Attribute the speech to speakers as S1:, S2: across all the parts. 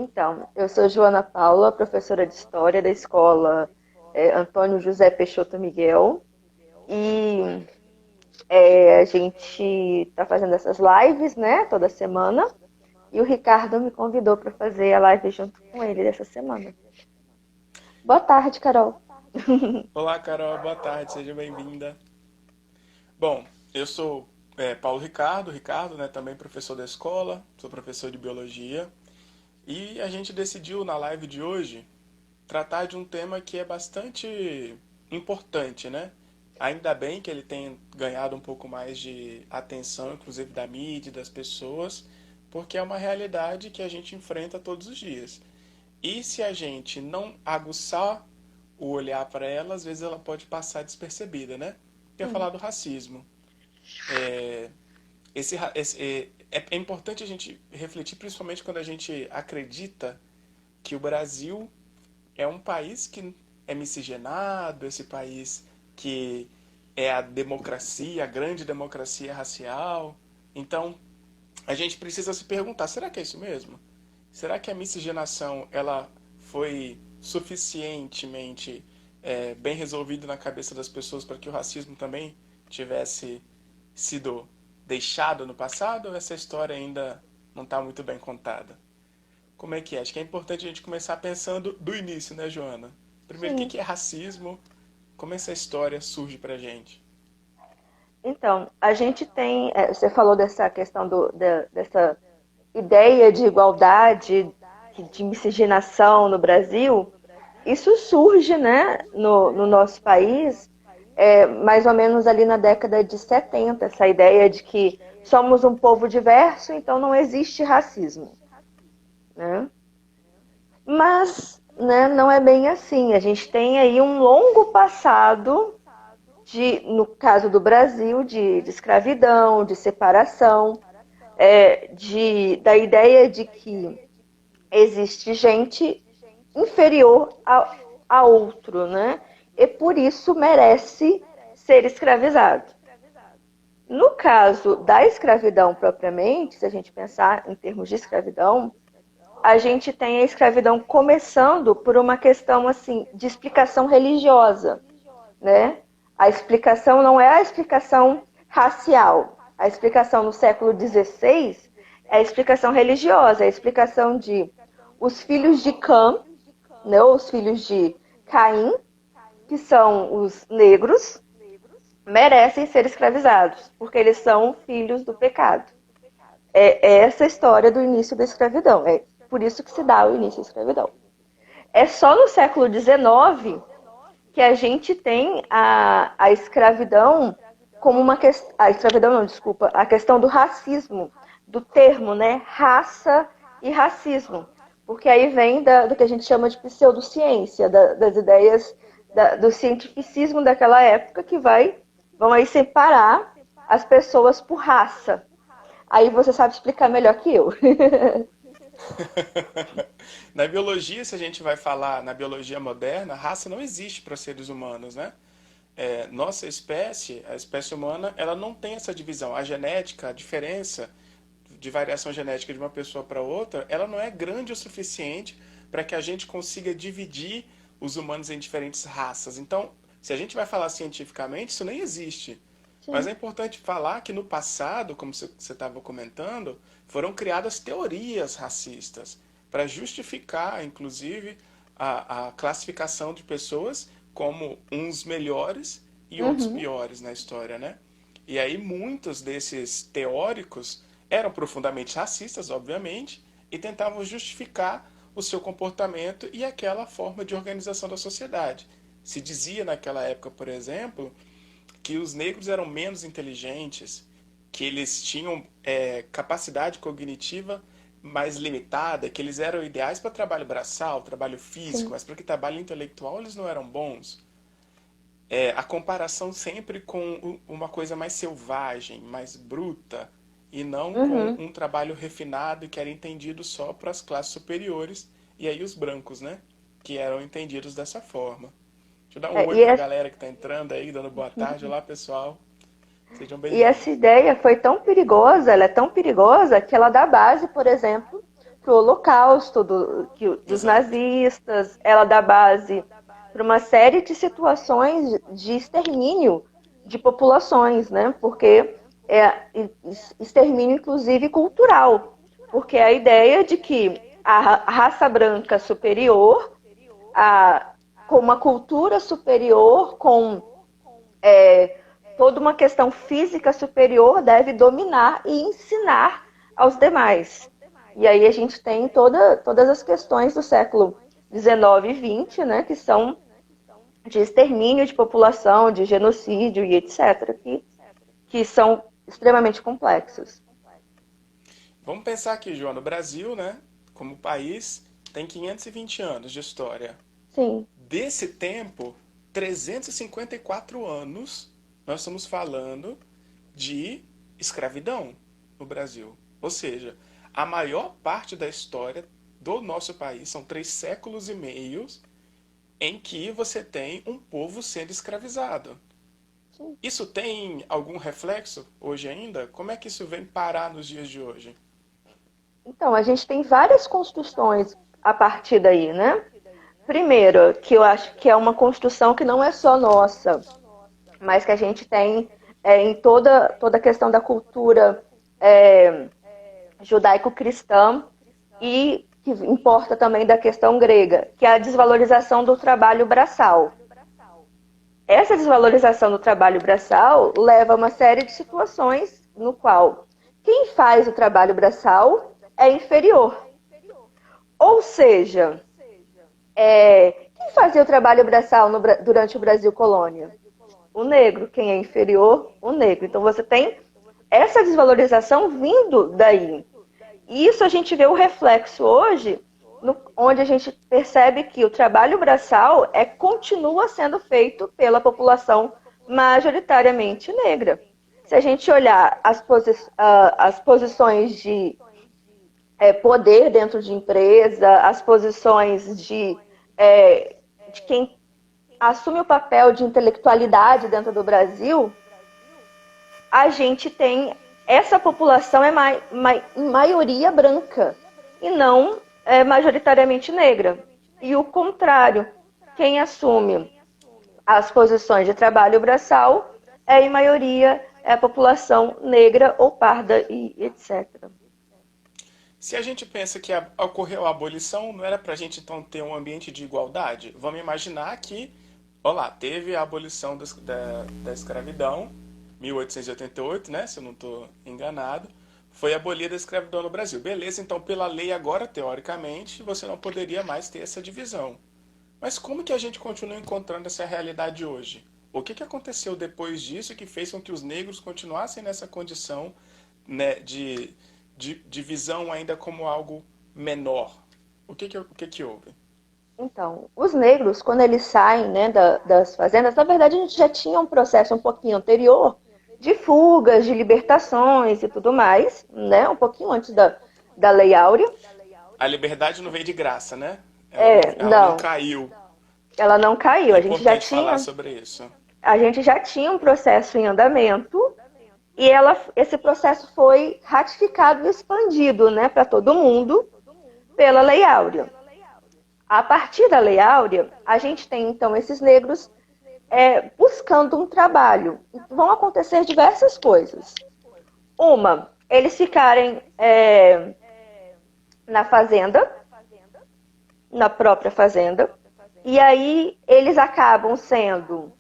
S1: Então, eu sou Joana Paula, professora de História da escola Antônio José Peixoto Miguel. E a gente está fazendo essas lives, né, toda semana. E o Ricardo me convidou para fazer a live junto com ele dessa semana. Boa tarde, Carol.
S2: Olá, Carol, boa tarde, seja bem-vinda. Bom, eu sou Paulo Ricardo, né, também professor da escola, sou professor de biologia, e a gente decidiu na live de hoje tratar de um tema que é bastante importante, né? Ainda bem que ele tem ganhado um pouco mais de atenção, inclusive da mídia, das pessoas, porque é uma realidade que a gente enfrenta todos os dias. E se a gente não aguçar o olhar para ela, às vezes ela pode passar despercebida, né? Quer falar do racismo. É importante a gente refletir, principalmente quando a gente acredita que o Brasil é um país que é miscigenado, esse país que é a democracia, a grande democracia racial. Então, a gente precisa se perguntar, será que é isso mesmo? Será que a miscigenação ela foi suficientemente bem resolvida na cabeça das pessoas para que o racismo também tivesse sido deixado no passado ou essa história ainda não está muito bem contada? Como é que é? Acho que é importante a gente começar pensando do início, né, Joana? Primeiro, o
S1: Sim.
S2: que é racismo? Como essa história surge pra gente?
S1: Então, a gente tem. Você falou dessa questão dessa ideia de igualdade, de miscigenação no Brasil. Isso surge, né, no nosso país, mais ou menos ali na década de 70, essa ideia de que somos um povo diverso, então não existe racismo, né? Mas, né, não é bem assim. A gente tem aí um longo passado no caso do Brasil, de escravidão, de separação, da ideia de que existe gente inferior a outro, né? E por isso merece ser escravizado. No caso da escravidão propriamente, se a gente pensar em termos de escravidão, a gente tem a escravidão começando por uma questão assim de explicação religiosa, né? A explicação não é a explicação racial. A explicação no século XVI é a explicação religiosa, é a explicação de os filhos de Cã, né, os filhos de Caim, que são os negros, merecem ser escravizados, porque eles são filhos do pecado. É essa a história do início da escravidão. É por isso que se dá o início da escravidão. É só no século XIX que a gente tem a escravidão como uma questão. A escravidão não, desculpa, a questão do racismo, do termo, né? Raça e racismo. Porque aí vem do que a gente chama de pseudociência, das ideias do cientificismo daquela época que vão aí separar as pessoas por raça. Aí você sabe explicar melhor que eu.
S2: Na biologia, se a gente vai falar na biologia moderna, raça não existe para seres humanos, né? Nossa espécie, a espécie humana, ela não tem essa divisão. A genética, a diferença de variação genética de uma pessoa para outra, ela não é grande o suficiente para que a gente consiga dividir os humanos em diferentes raças. Então, se a gente vai falar cientificamente, isso nem existe. Mas
S1: Sim.
S2: é importante falar que no passado, como você estava comentando, foram criadas teorias racistas para justificar, inclusive, a classificação de pessoas como uns melhores e outros
S1: Uhum.
S2: piores na história, né? E aí muitos desses teóricos eram profundamente racistas, obviamente, e tentavam justificar o seu comportamento e aquela forma de organização da sociedade. Se dizia naquela época, por exemplo, que os negros eram menos inteligentes, que eles tinham capacidade cognitiva mais limitada, que eles eram ideais para trabalho braçal, trabalho físico,
S1: Sim.
S2: mas para que trabalho intelectual eles não eram bons. A comparação sempre com uma coisa mais selvagem, mais bruta, e não com
S1: Uhum.
S2: um trabalho refinado que era entendido só para as classes superiores, e aí os brancos, né? Que eram entendidos dessa forma. Deixa eu dar um oi
S1: E
S2: para a
S1: essa
S2: galera que está entrando aí, dando boa tarde. Olá, pessoal. Sejam
S1: E essa
S2: bem-vindos.
S1: ideia foi tão perigosa, ela é tão perigosa que ela dá base, por exemplo, para o Holocausto dos
S2: Exato.
S1: nazistas, ela dá base para uma série de situações de extermínio de populações, né? Porque é extermínio, inclusive, cultural. Porque a ideia de que a raça branca superior, a, com uma cultura superior, com toda uma questão física superior, deve dominar e ensinar aos demais. E aí a gente tem todas as questões do século XIX e XX, né, que são de extermínio de população, de genocídio e etc., que são extremamente complexos.
S2: Vamos pensar aqui, João, no Brasil, né, como país, tem 520 anos de história.
S1: Sim,
S2: Desse tempo, 354 anos, nós estamos falando de escravidão no Brasil. Ou seja, a maior parte da história do nosso país são 3 séculos e meio em que você tem um povo sendo escravizado.
S1: sim.
S2: Isso tem algum reflexo hoje ainda? Como é que isso vem parar nos dias de hoje?
S1: Então, a gente tem várias construções a partir daí, né? Primeiro, que eu acho que é uma construção que não é só nossa, mas que a gente tem em toda a questão da cultura é, judaico-cristã e que importa também da questão grega, que é a desvalorização do trabalho braçal. Essa desvalorização do trabalho braçal leva a uma série de situações no qual quem faz o trabalho braçal é inferior. Ou seja, quem fazia o trabalho braçal durante o Brasil colônia? O negro. Quem é inferior? O negro. Então você tem essa desvalorização vindo daí. E isso a gente vê o reflexo hoje, onde a gente percebe que o trabalho braçal continua sendo feito pela população majoritariamente negra. Se a gente olhar as posições de poder dentro de empresa, as posições de quem assume o papel de intelectualidade dentro do Brasil, a gente tem essa população em maioria branca e não majoritariamente negra. E o contrário, quem assume as posições de trabalho braçal em maioria a população negra ou parda e etc.
S2: Se a gente pensa que ocorreu a abolição, não era para a gente então ter um ambiente de igualdade? Vamos imaginar que, olá, teve a abolição da escravidão, 1888, né, se eu não estou enganado, foi abolida a escravidão no Brasil. Beleza, então pela lei agora, teoricamente, você não poderia mais ter essa divisão. Mas como que a gente continua encontrando essa realidade hoje? O que aconteceu depois disso que fez com que os negros continuassem nessa condição, né, de visão ainda como algo menor? O que houve?
S1: Então, os negros, quando eles saem, né, das fazendas, na verdade a gente já tinha um processo um pouquinho anterior de fugas, de libertações e tudo mais, né, um pouquinho antes da Lei Áurea.
S2: A liberdade não veio de graça, né? Ela não
S1: Não,
S2: caiu.
S1: ela não caiu.
S2: É importante falar sobre isso.
S1: A gente já tinha um processo em andamento e esse processo foi ratificado e expandido, né, para todo mundo pela Lei Áurea. A partir da Lei Áurea, a gente tem então esses negros buscando um trabalho. Vão acontecer diversas coisas. Uma, eles ficarem na fazenda, na própria fazenda, e aí eles acabam sendo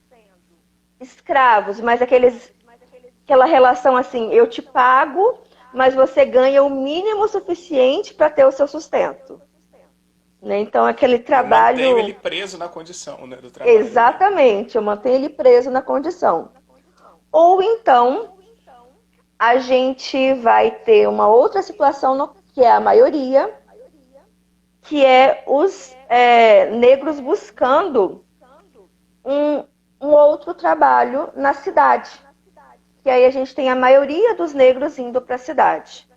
S1: escravos, mas aquela relação assim, eu te pago, mas você ganha o mínimo suficiente para ter o seu sustento. Né? Então, aquele
S2: Eu mantenho
S1: trabalho.
S2: ele preso na condição, né, do trabalho ali.
S1: Exatamente, eu mantenho ele preso na condição. Ou então, a gente vai ter uma outra situação, que é a maioria, que é os negros buscando um outro trabalho na cidade. Que aí a gente tem a maioria dos negros indo para a cidade.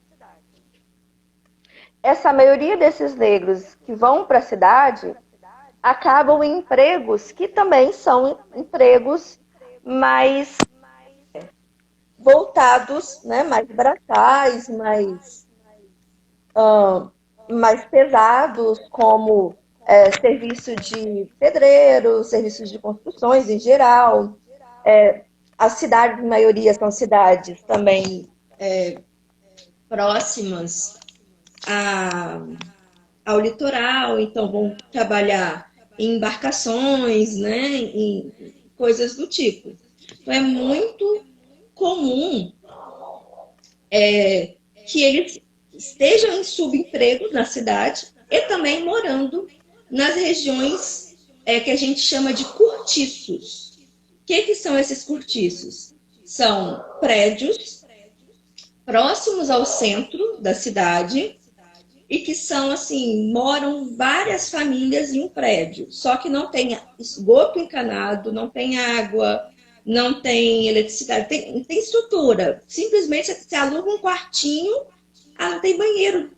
S1: Essa maioria desses negros que vão para a cidade acabam em empregos que também são empregos mais voltados, né, mais braçais, mais mais pesados, como serviço de pedreiro, serviços de construções em geral. As cidades, a maioria são cidades também próximas a, ao litoral, então vão trabalhar em embarcações, né, em coisas do tipo. Então é muito comum que eles estejam em subemprego na cidade e também morando nas regiões que a gente chama de cortiços. O que são esses cortiços? São prédios próximos ao centro da cidade e que são assim, moram várias famílias em um prédio, só que não tem esgoto encanado, não tem água, não tem eletricidade, tem estrutura. Simplesmente você aluga um quartinho, não tem banheiro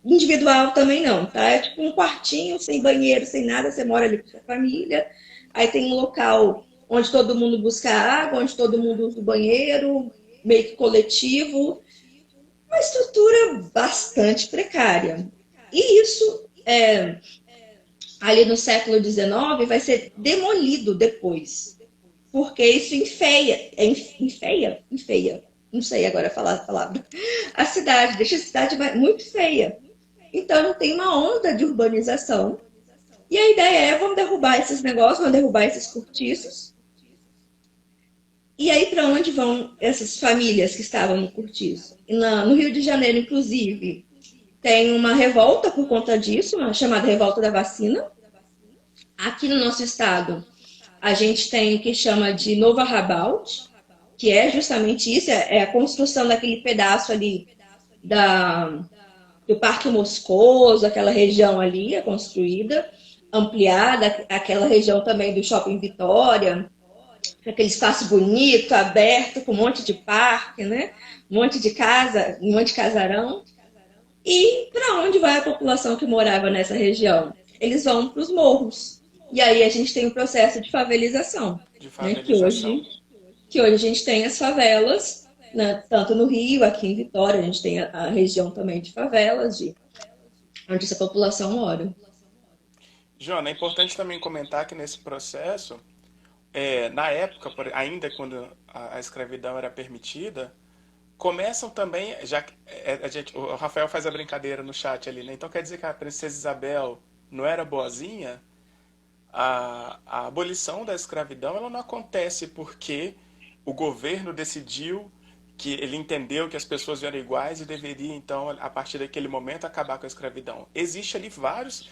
S1: individual também não, tá? É tipo um quartinho sem banheiro, sem nada, você mora ali com sua família, aí tem um local onde todo mundo busca água, onde todo mundo usa o banheiro, meio que coletivo, uma estrutura bastante precária. E isso, ali no século XIX, vai ser demolido depois, porque isso enfeia, não sei agora falar a palavra, a cidade, deixa a cidade muito feia. Então, não tem uma onda de urbanização. E a ideia é, vamos derrubar esses negócios, vamos derrubar esses cortiços. E aí, para onde vão essas famílias que estavam no cortiço? No Rio de Janeiro, inclusive, tem uma revolta por conta disso, uma chamada Revolta da Vacina. Aqui no nosso estado, a gente tem o que chama de Novo Arrabalde, que é justamente isso, é a construção daquele pedaço ali do Parque Moscoso, aquela região ali é construída, ampliada, aquela região também do Shopping Vitória, aquele espaço bonito, aberto, com um monte de parque, né? Um monte de casa, um monte de casarão. E para onde vai a população que morava nessa região? Eles vão para os morros. E aí a gente tem o processo de favelização,
S2: De
S1: né?
S2: favelização.
S1: Que hoje a gente tem as favelas, né? Tanto no Rio, aqui em Vitória, a gente tem a região também de favelas, onde essa população mora.
S2: Joana, é importante também comentar que nesse processo, na época, ainda quando a escravidão era permitida, começam também, já que o Rafael faz a brincadeira no chat ali, né? Então quer dizer que a princesa Isabel não era boazinha? A abolição da escravidão ela não acontece porque o governo decidiu que ele entendeu que as pessoas eram iguais e deveria então a partir daquele momento acabar com a escravidão. Existe ali vários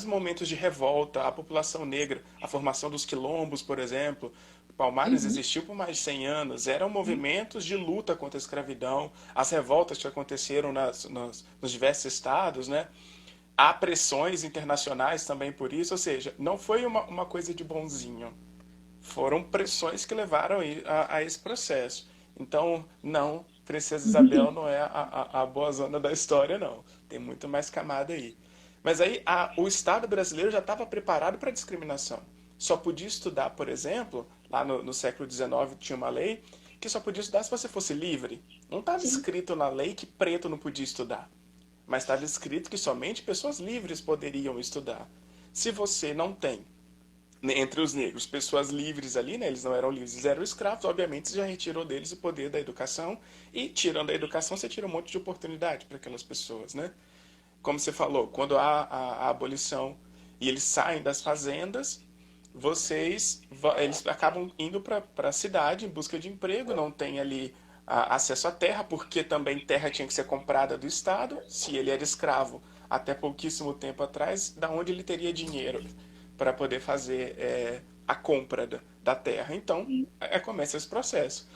S2: momentos de revolta, a população negra, a formação dos quilombos, por exemplo. Palmares existiu por mais de 100 anos, eram movimentos de luta contra a escravidão, as revoltas que aconteceram nos diversos estados, né? Há pressões internacionais também por isso, ou seja, não foi uma coisa de bonzinho. Foram pressões que levaram a esse processo. Então, não, Princesa Isabel não é a boa zona da história, não. Tem muito mais camada aí. Mas aí o Estado brasileiro já estava preparado para a discriminação. Só podia estudar, por exemplo, lá no século XIX tinha uma lei que só podia estudar se você fosse livre. Não estava escrito na lei que preto não podia estudar, mas estava escrito que somente pessoas livres poderiam estudar. Se você não tem, né, entre os negros, pessoas livres ali, né, eles não eram livres, eles eram escravos, obviamente você já retirou deles o poder da educação, e tirando a educação você tira um monte de oportunidade para aquelas pessoas, né? Como você falou, quando há a abolição e eles saem das fazendas, eles acabam indo para a cidade em busca de emprego, não tem ali acesso à terra, porque também terra tinha que ser comprada do Estado, se ele era escravo até pouquíssimo tempo atrás, da onde ele teria dinheiro para poder fazer a compra da terra. Então, começa esse processo.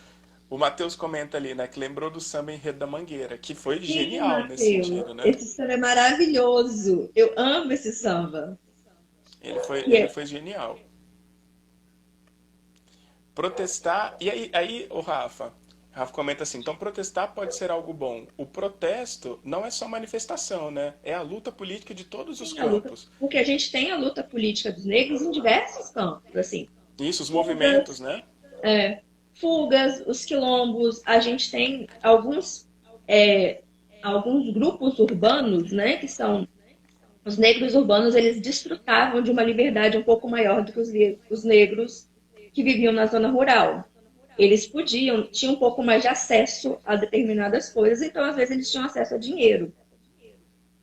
S2: O Matheus comenta ali, né, que lembrou do samba Enredo da Mangueira, que foi
S1: Sim,
S2: genial nesse
S1: Matheus.
S2: sentido, né?
S1: Esse samba é maravilhoso. Eu amo esse samba.
S2: Ele foi genial. Protestar. E aí o Rafa comenta assim: então protestar pode ser algo bom. O protesto não é só manifestação, né? É a luta política de todos os
S1: Sim, a luta,
S2: campos.
S1: porque a gente tem a luta política dos negros em diversos campos, assim,
S2: Isso, os movimentos,
S1: fugas,
S2: né?
S1: fugas, os quilombos, a gente tem alguns alguns grupos urbanos, né, que são os negros urbanos, eles desfrutavam de uma liberdade um pouco maior do que os negros que viviam na zona rural. Eles podiam, tinham um pouco mais de acesso a determinadas coisas, então às vezes eles tinham acesso a dinheiro.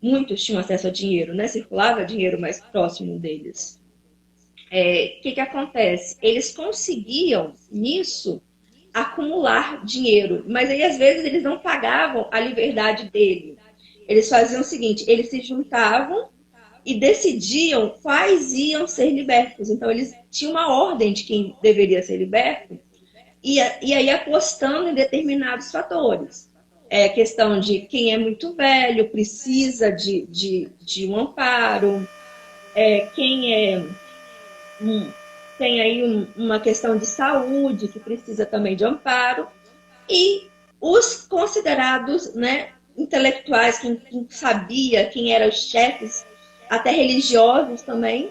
S1: Muitos tinham acesso a dinheiro, né? Circulava dinheiro mais próximo deles. O que acontece? Eles conseguiam, nisso, acumular dinheiro, mas aí às vezes eles não pagavam a liberdade dele. Eles faziam o seguinte, eles se juntavam e decidiam quais iam ser libertos. Então eles tinham uma ordem de quem deveria ser liberto e aí apostando em determinados fatores. Questão de quem é muito velho, precisa de um amparo, quem tem aí uma questão de saúde que precisa também de amparo, e os considerados, né, intelectuais, quem sabia, quem eram os chefes, até religiosos também,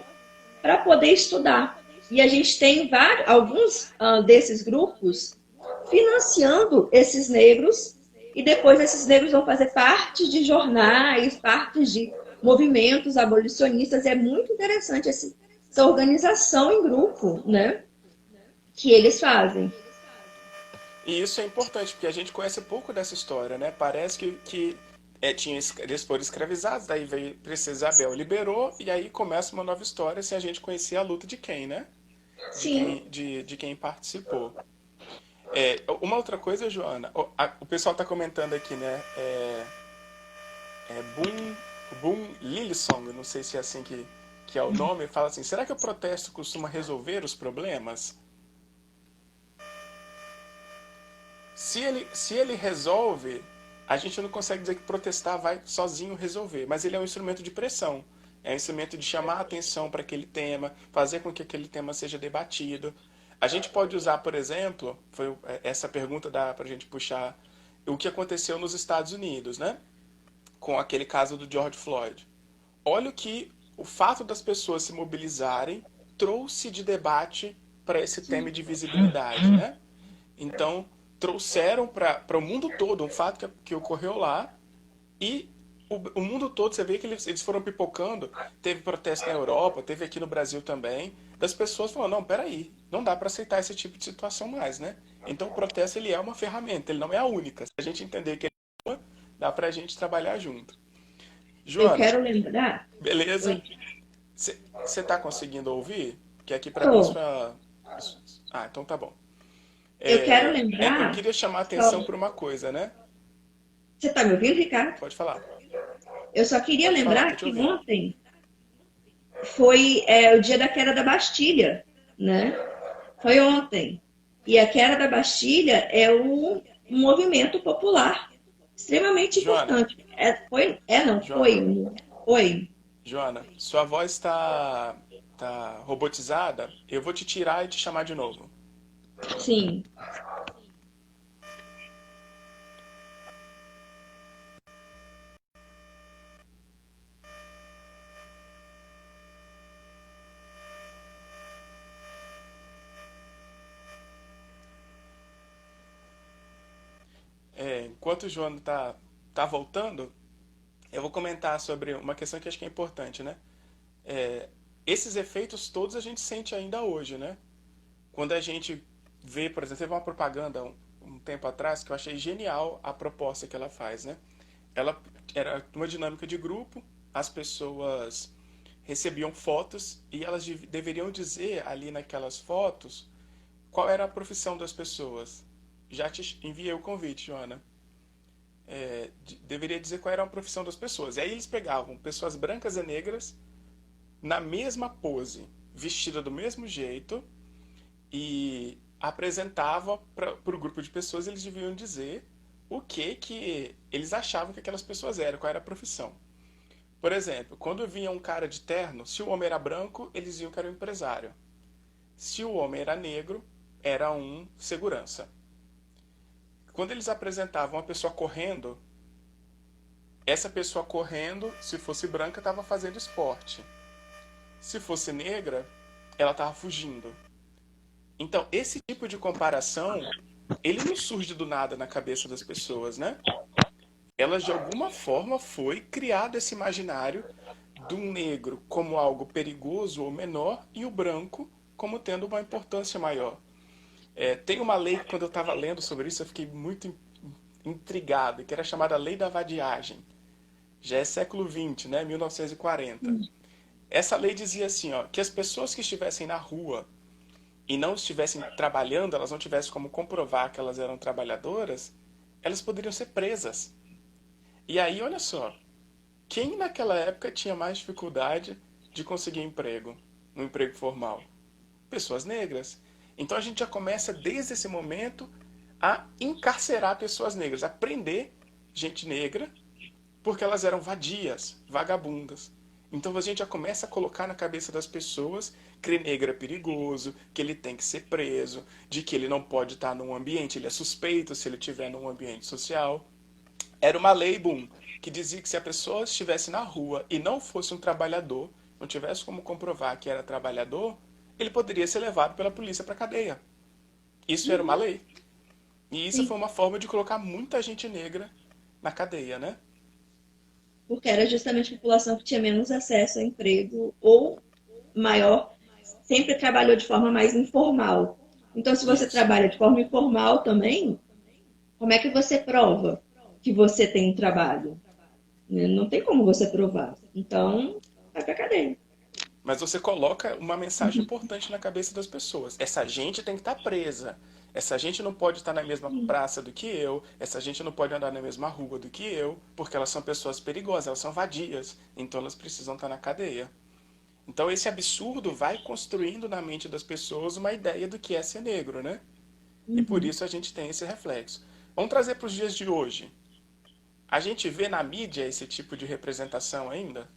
S1: para poder estudar. E a gente tem alguns desses grupos financiando esses negros, e depois esses negros vão fazer parte de jornais, parte de movimentos abolicionistas. É muito interessante essa organização em grupo, né, que eles fazem.
S2: E isso é importante, porque a gente conhece pouco dessa história, né? Parece eles foram escravizados, daí veio Princesa Isabel, liberou, e aí começa uma nova história sem a gente conhecer a luta de quem, né?
S1: Sim.
S2: De quem participou. Uma outra coisa, Joana, o pessoal está comentando aqui, né? Boom Lilsong, não sei se é assim que é o nome, fala assim: será que o protesto costuma resolver os problemas? Se ele resolve, a gente não consegue dizer que protestar vai sozinho resolver, mas ele é um instrumento de pressão. É um instrumento de chamar a atenção para aquele tema, fazer com que aquele tema seja debatido. A gente pode usar, por exemplo, essa pergunta dá para a gente puxar o que aconteceu nos Estados Unidos, né? Com aquele caso do George Floyd. Olha o que o fato das pessoas se mobilizarem trouxe de debate para esse tema de visibilidade, né? Então, trouxeram para o mundo todo um fato que ocorreu lá e o mundo todo, você vê que eles foram pipocando. Teve protesto na Europa, teve aqui no Brasil também, das pessoas falando: não, peraí, não dá para aceitar esse tipo de situação mais, né? Então o protesto ele é uma ferramenta, ele não é a única. Se a gente entender que ele é uma, dá para a gente trabalhar junto.
S1: Eu
S2: Joana,
S1: quero lembrar.
S2: beleza?
S1: Oi.
S2: Você está conseguindo ouvir? Que aqui para mim isso
S1: Tô.
S2: é... Ah, então tá bom.
S1: Eu quero
S2: Eu
S1: lembrar.
S2: queria chamar a
S1: Só...
S2: atenção para uma coisa, né?
S1: Você está me ouvindo, Ricardo?
S2: Pode falar.
S1: Eu só queria
S2: Pode falar, tô
S1: lembrar
S2: te
S1: que
S2: ouvindo.
S1: ontem foi o dia da queda da Bastilha, né? Foi ontem. E a queda da Bastilha é um movimento popular extremamente
S2: Joana,
S1: importante. Não,
S2: Joana,
S1: foi.
S2: Joana, sua voz tá robotizada. Eu vou te tirar e te chamar de novo.
S1: Sim.
S2: Enquanto o Joana tá voltando, eu vou comentar sobre uma questão que acho que é importante, né? Esses efeitos todos a gente sente ainda hoje, né? Quando a gente vê, por exemplo, teve uma propaganda um tempo atrás que eu achei genial a proposta que ela faz, né? Ela era uma dinâmica de grupo, as pessoas recebiam fotos e elas deveriam dizer ali naquelas fotos qual era a profissão das pessoas. Já te enviei o convite, Joana. Deveria dizer qual era a profissão das pessoas. E aí eles pegavam pessoas brancas e negras na mesma pose, vestida do mesmo jeito, e apresentava para o grupo de pessoas. Eles deviam dizer o que eles achavam que aquelas pessoas eram, qual era a profissão. Por exemplo, quando vinha um cara de terno, se o homem era branco, eles diziam que era um empresário. Se o homem era negro, era um segurança. Quando eles apresentavam uma pessoa correndo, essa pessoa correndo, se fosse branca, estava fazendo esporte. Se fosse negra, ela estava fugindo. Então, esse tipo de comparação, ele não surge do nada na cabeça das pessoas, né? elas de alguma forma foi criado esse imaginário do negro como algo perigoso ou menor e o branco como tendo uma importância maior. Tem uma lei que quando eu estava lendo sobre isso eu fiquei muito intrigado, que era chamada Lei da Vadiagem. Já é século XX, né, 1940. Essa lei dizia assim, ó, que as pessoas que estivessem na rua e não estivessem trabalhando, elas não tivessem como comprovar que elas eram trabalhadoras, elas poderiam ser presas. E aí, olha só, quem naquela época tinha mais dificuldade de conseguir emprego, um emprego formal? Pessoas negras. Então a gente já começa desde esse momento a encarcerar pessoas negras, a prender gente negra, porque elas eram vadias, vagabundas. Então a gente já começa a colocar na cabeça das pessoas que negro é perigoso, que ele tem que ser preso, de que ele não pode estar num ambiente, ele é suspeito se ele estiver num ambiente social. Era uma lei, boom, que dizia que se a pessoa estivesse na rua e não fosse um trabalhador, não tivesse como comprovar que era trabalhador, ele poderia ser levado pela polícia para a cadeia. Isso era uma
S3: Uhum,
S2: lei. E isso foi
S3: sim,
S2: uma forma de colocar muita gente negra na cadeia, né?
S3: porque era justamente a população que tinha menos acesso a emprego ou maior, sempre trabalhou de forma mais informal. Então, se você
S2: Isso.
S3: trabalha de forma informal também, como é que você prova que você tem um trabalho? Né? Não tem como você provar. Então, vai pra cadeia.
S2: Mas você coloca uma mensagem importante na cabeça das pessoas. Essa gente tem que estar presa. Essa gente não pode estar na mesma praça do que eu. Essa gente não pode andar na mesma rua do que eu, porque elas são pessoas perigosas, elas são vadias. Então elas precisam estar na cadeia. Então esse absurdo vai construindo na mente das pessoas uma ideia do que é ser negro, né? E por
S3: Uhum.
S2: isso a gente tem esse reflexo. Vamos trazer para os dias de hoje. A gente vê na mídia esse tipo de representação ainda?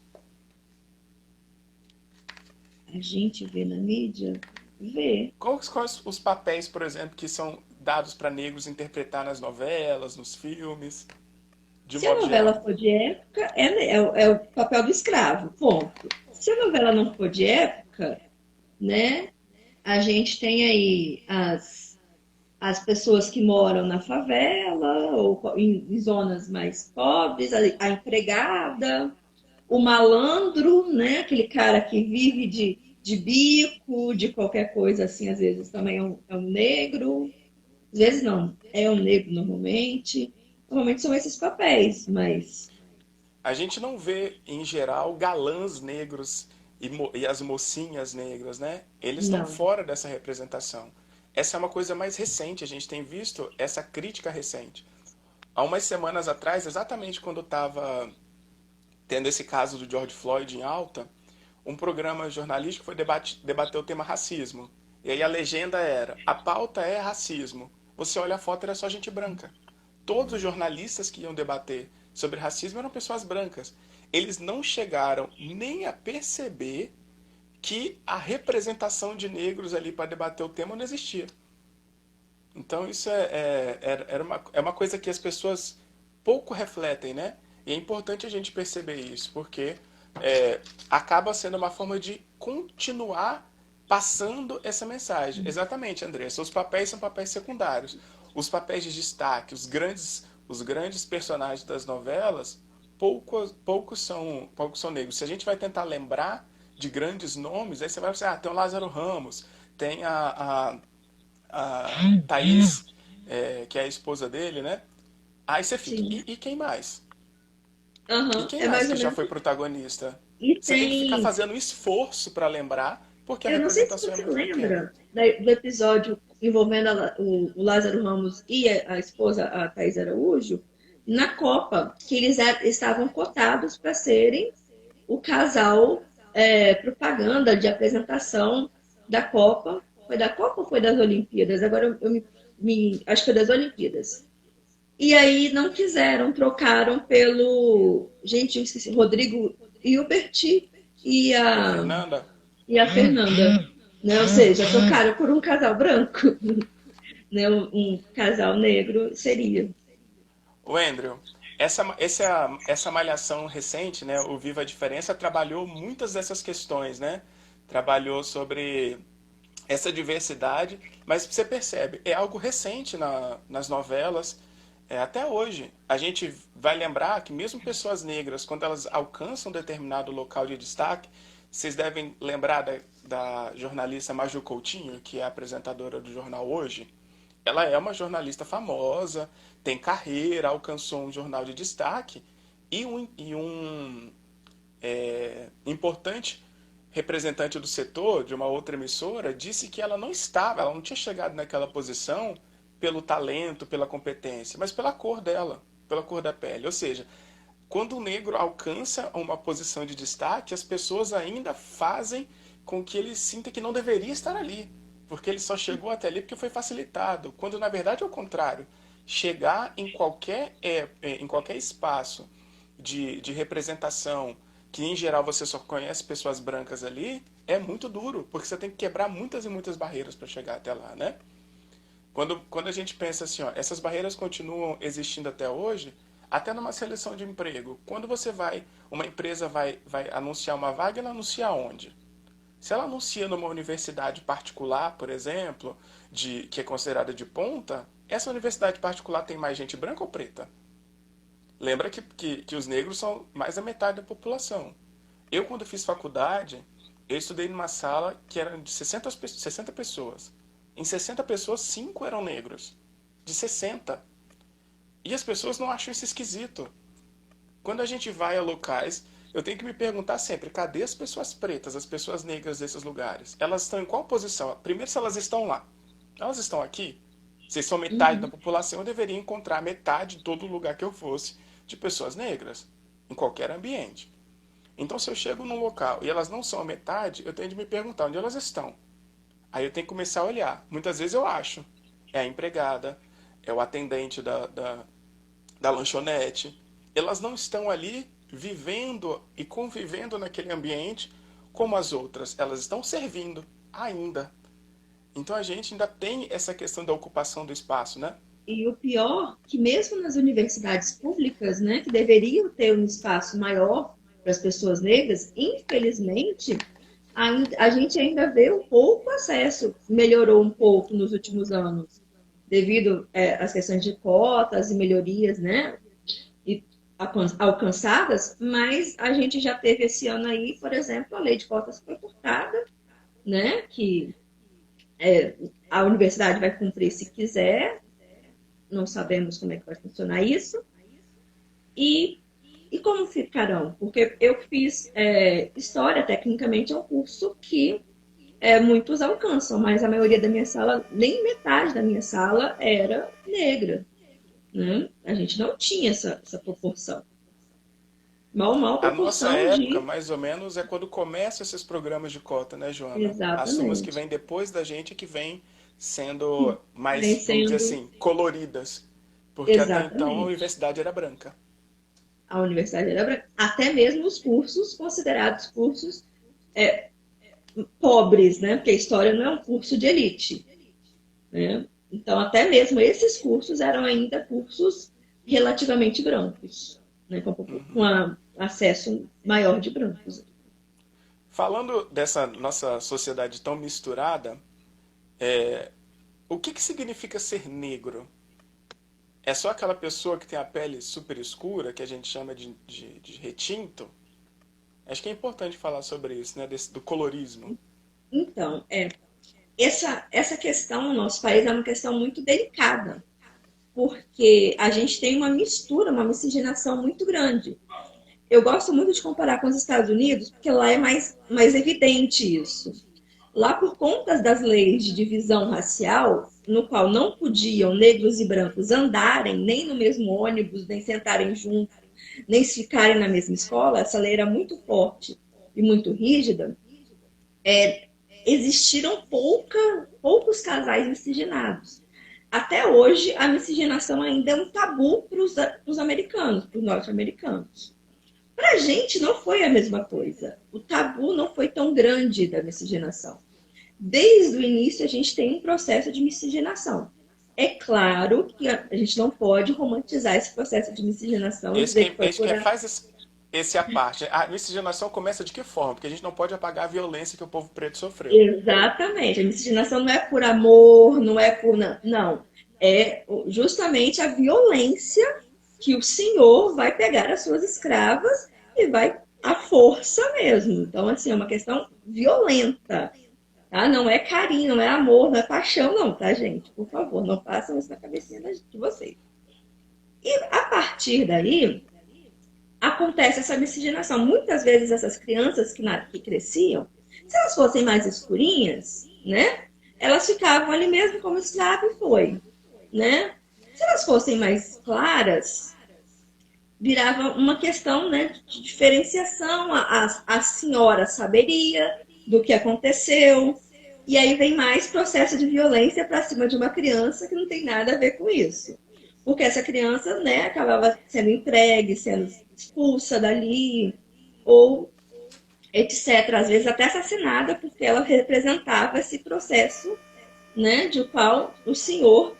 S3: A gente vê na mídia, vê.
S2: Quais os papéis, por exemplo, que são dados para negros interpretar nas novelas, nos filmes, de
S3: Se a
S2: modo
S3: novela
S2: geral?
S3: for de época, é o papel do escravo, ponto. Se a novela não for de época, né, a gente tem aí as pessoas que moram na favela ou em zonas mais pobres, a empregada, o malandro, né, aquele cara que vive de bico, de qualquer coisa assim, às vezes também é um negro, às vezes não, é um negro normalmente. Normalmente são esses papéis, mas
S2: A gente não vê, em geral, galãs negros e as mocinhas negras, né? Eles estão
S3: não.
S2: fora dessa representação. Essa é uma coisa mais recente, a gente tem visto essa crítica recente. Há umas semanas atrás, exatamente quando estava tendo esse caso do George Floyd em alta, um programa jornalístico foi debater o tema racismo. E aí a legenda era: a pauta é racismo. Você olha a foto, era só gente branca. Todos os jornalistas que iam debater sobre racismo eram pessoas brancas. Eles não chegaram nem a perceber que a representação de negros ali para debater o tema não existia. Então isso é uma coisa que as pessoas pouco refletem, né? E é importante a gente perceber isso, porque acaba sendo uma forma de continuar passando essa mensagem. Exatamente, Andressa. Os papéis são papéis secundários. Os papéis de destaque, os grandes personagens das novelas, poucos são negros. Se a gente vai tentar lembrar de grandes nomes, aí você vai pensar, tem o Lázaro Ramos, tem a Thaís, que é a esposa dele, né? Aí você fica,
S3: Sim.
S2: e quem mais? E
S3: Aham,
S2: quem
S3: é
S2: mais
S3: mais
S2: que
S3: ou
S2: já
S3: menos.
S2: foi protagonista?
S3: E
S2: Você tem que ficar
S3: tem.
S2: fazendo um esforço para lembrar, porque a
S3: Eu não sei se
S2: representação é
S3: você
S2: muito pequena.
S3: lembra do episódio envolvendo o Lázaro Ramos e a esposa, a Thais Araújo, na Copa, que eles estavam cotados para serem o casal propaganda de apresentação da Copa. Foi da Copa ou foi das Olimpíadas? Agora acho que foi das Olimpíadas. E aí não quiseram, trocaram pelo. Gente, eu esqueci, Rodrigo Hilbert e
S2: E a
S3: a,
S2: Fernanda?
S3: e a Fernanda. Né? Ou seja, trocaram por um casal branco. Né? Um casal negro seria.
S2: O Andrew, essa malhação recente, né, o Viva a Diferença, trabalhou muitas dessas questões, né? Trabalhou sobre essa diversidade, mas você percebe, é algo recente nas novelas. Até hoje, a gente vai lembrar que mesmo pessoas negras, quando elas alcançam determinado local de destaque, vocês devem lembrar da jornalista Maju Coutinho, que é a apresentadora do jornal Hoje. Ela é uma jornalista famosa, tem carreira, alcançou um jornal de destaque e um importante representante do setor de uma outra emissora disse que ela não tinha chegado naquela posição pelo talento, pela competência, mas pela cor dela, pela cor da pele. Ou seja, quando o negro alcança uma posição de destaque, as pessoas ainda fazem com que ele sinta que não deveria estar ali, porque ele só chegou até ali porque foi facilitado, quando na verdade é o contrário. Chegar em qualquer espaço de representação, que em geral você só conhece pessoas brancas ali, é muito duro, porque você tem que quebrar muitas e muitas barreiras para chegar até lá, né? Quando a gente pensa assim, ó, essas barreiras continuam existindo até hoje, até numa seleção de emprego. Quando uma empresa vai anunciar uma vaga, ela anuncia onde? Se ela anuncia numa universidade particular, por exemplo, que é considerada de ponta, essa universidade particular tem mais gente branca ou preta? Lembra que os negros são mais da metade da população. Eu, quando fiz faculdade, eu estudei numa sala que era de 60 pessoas. Em 60 pessoas, 5 eram negros. De 60. E as pessoas não acham isso esquisito. Quando a gente vai a locais, eu tenho que me perguntar sempre, cadê as pessoas pretas, as pessoas negras desses lugares? Elas estão em qual posição? Primeiro, se elas estão lá. Elas estão aqui? Se são metade da
S3: Uhum.
S2: população, eu deveria encontrar metade de todo lugar que eu fosse de pessoas negras, em qualquer ambiente. Então, se eu chego num local e elas não são a metade, eu tenho de me perguntar onde elas estão. Aí eu tenho que começar a olhar. Muitas vezes eu acho. É a empregada, é o atendente da lanchonete. Elas não estão ali vivendo e convivendo naquele ambiente como as outras. Elas estão servindo ainda. Então a gente ainda tem essa questão da ocupação do espaço, né?
S3: E o pior, que mesmo nas universidades públicas, né, que deveriam ter um espaço maior para as pessoas negras, infelizmente, a gente ainda vê um pouco acesso, melhorou um pouco nos últimos anos, devido às questões de cotas e melhorias, né, e alcançadas, mas a gente já teve esse ano aí, por exemplo, a lei de cotas foi cortada, né, que a universidade vai cumprir se quiser, não sabemos como é que vai funcionar isso, e, e como ficarão? Porque eu fiz História, tecnicamente é um curso que muitos alcançam, mas a maioria da minha sala, nem metade da minha sala era negra, né? A gente não tinha essa proporção. Mal
S2: A nossa
S3: proporção
S2: época,
S3: de...
S2: mais ou menos, é quando começam esses programas de cota, né, Joana? As turmas que
S3: Exatamente.
S2: vêm depois da gente é que vêm sendo
S3: Vem
S2: mais, vamos dizer
S3: sendo
S2: assim, coloridas. Porque até então a
S3: exatamente.
S2: universidade era branca.
S3: A universidade era branca. Até mesmo os cursos considerados cursos é, pobres, né? Porque a história não é um curso de elite, né? Então, até mesmo esses cursos eram ainda cursos relativamente brancos, né? Com acesso maior de brancos.
S2: Falando dessa nossa sociedade tão misturada, o que significa ser negro? É só aquela pessoa que tem a pele super escura, que a gente chama de retinto? Acho que é importante falar sobre isso, né? Do colorismo.
S3: Então, essa questão no nosso país é uma questão muito delicada, porque a gente tem uma mistura, uma miscigenação muito grande. Eu gosto muito de comparar com os Estados Unidos, porque lá é mais evidente isso. Lá, por conta das leis de divisão racial, no qual não podiam negros e brancos andarem nem no mesmo ônibus, nem sentarem juntos, nem se ficarem na mesma escola, essa lei era muito forte e muito rígida, existiram poucos casais miscigenados. Até hoje, a miscigenação ainda é um tabu para os americanos, para os norte-americanos. Para a gente não foi a mesma coisa. O tabu não foi tão grande da miscigenação. Desde o início a gente tem um processo de miscigenação. É claro que a gente não pode romantizar esse processo de miscigenação e dizer que foi
S2: Esse
S3: por...
S2: que faz esse a parte. A miscigenação começa de que forma? Porque a gente não pode apagar a violência que o povo preto sofreu.
S3: Exatamente. A miscigenação não é por amor, não é por... Não. é justamente a violência que o senhor vai pegar as suas escravas e vai à força mesmo. Então, assim, é uma questão violenta, tá? Não é carinho, não é amor, não é paixão, não, tá, gente? Por favor, não façam isso na cabecinha de vocês. E a partir daí, acontece essa miscigenação. Muitas vezes essas crianças que cresciam, se elas fossem mais escurinhas, né? Elas ficavam ali mesmo como escravo e foi, né? Se elas fossem mais claras, virava uma questão, né, de diferenciação. A senhora saberia do que aconteceu, e aí vem mais processo de violência para cima de uma criança que não tem nada a ver com isso. Porque essa criança, né, acabava sendo entregue, sendo expulsa dali, ou etc. Às vezes até assassinada, porque ela representava esse processo, né, de qual o senhor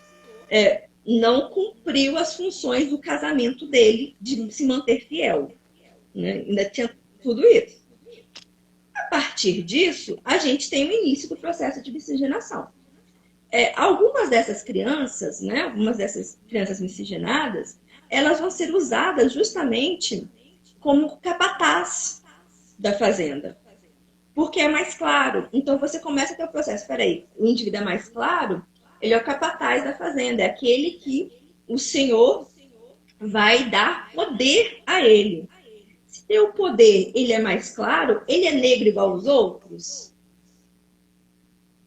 S3: não cumpriu as funções do casamento dele de se manter fiel. Né? Ainda tinha tudo isso. A partir disso, a gente tem o início do processo de miscigenação. Algumas dessas crianças, né, algumas dessas crianças miscigenadas, elas vão ser usadas justamente como capataz da fazenda, porque é mais claro. Então você começa a ter o processo. Espera aí, o indivíduo é mais claro, ele é o capataz da fazenda, é aquele que o senhor vai dar poder a ele. Se tem o poder, ele é mais claro, ele é negro igual aos outros,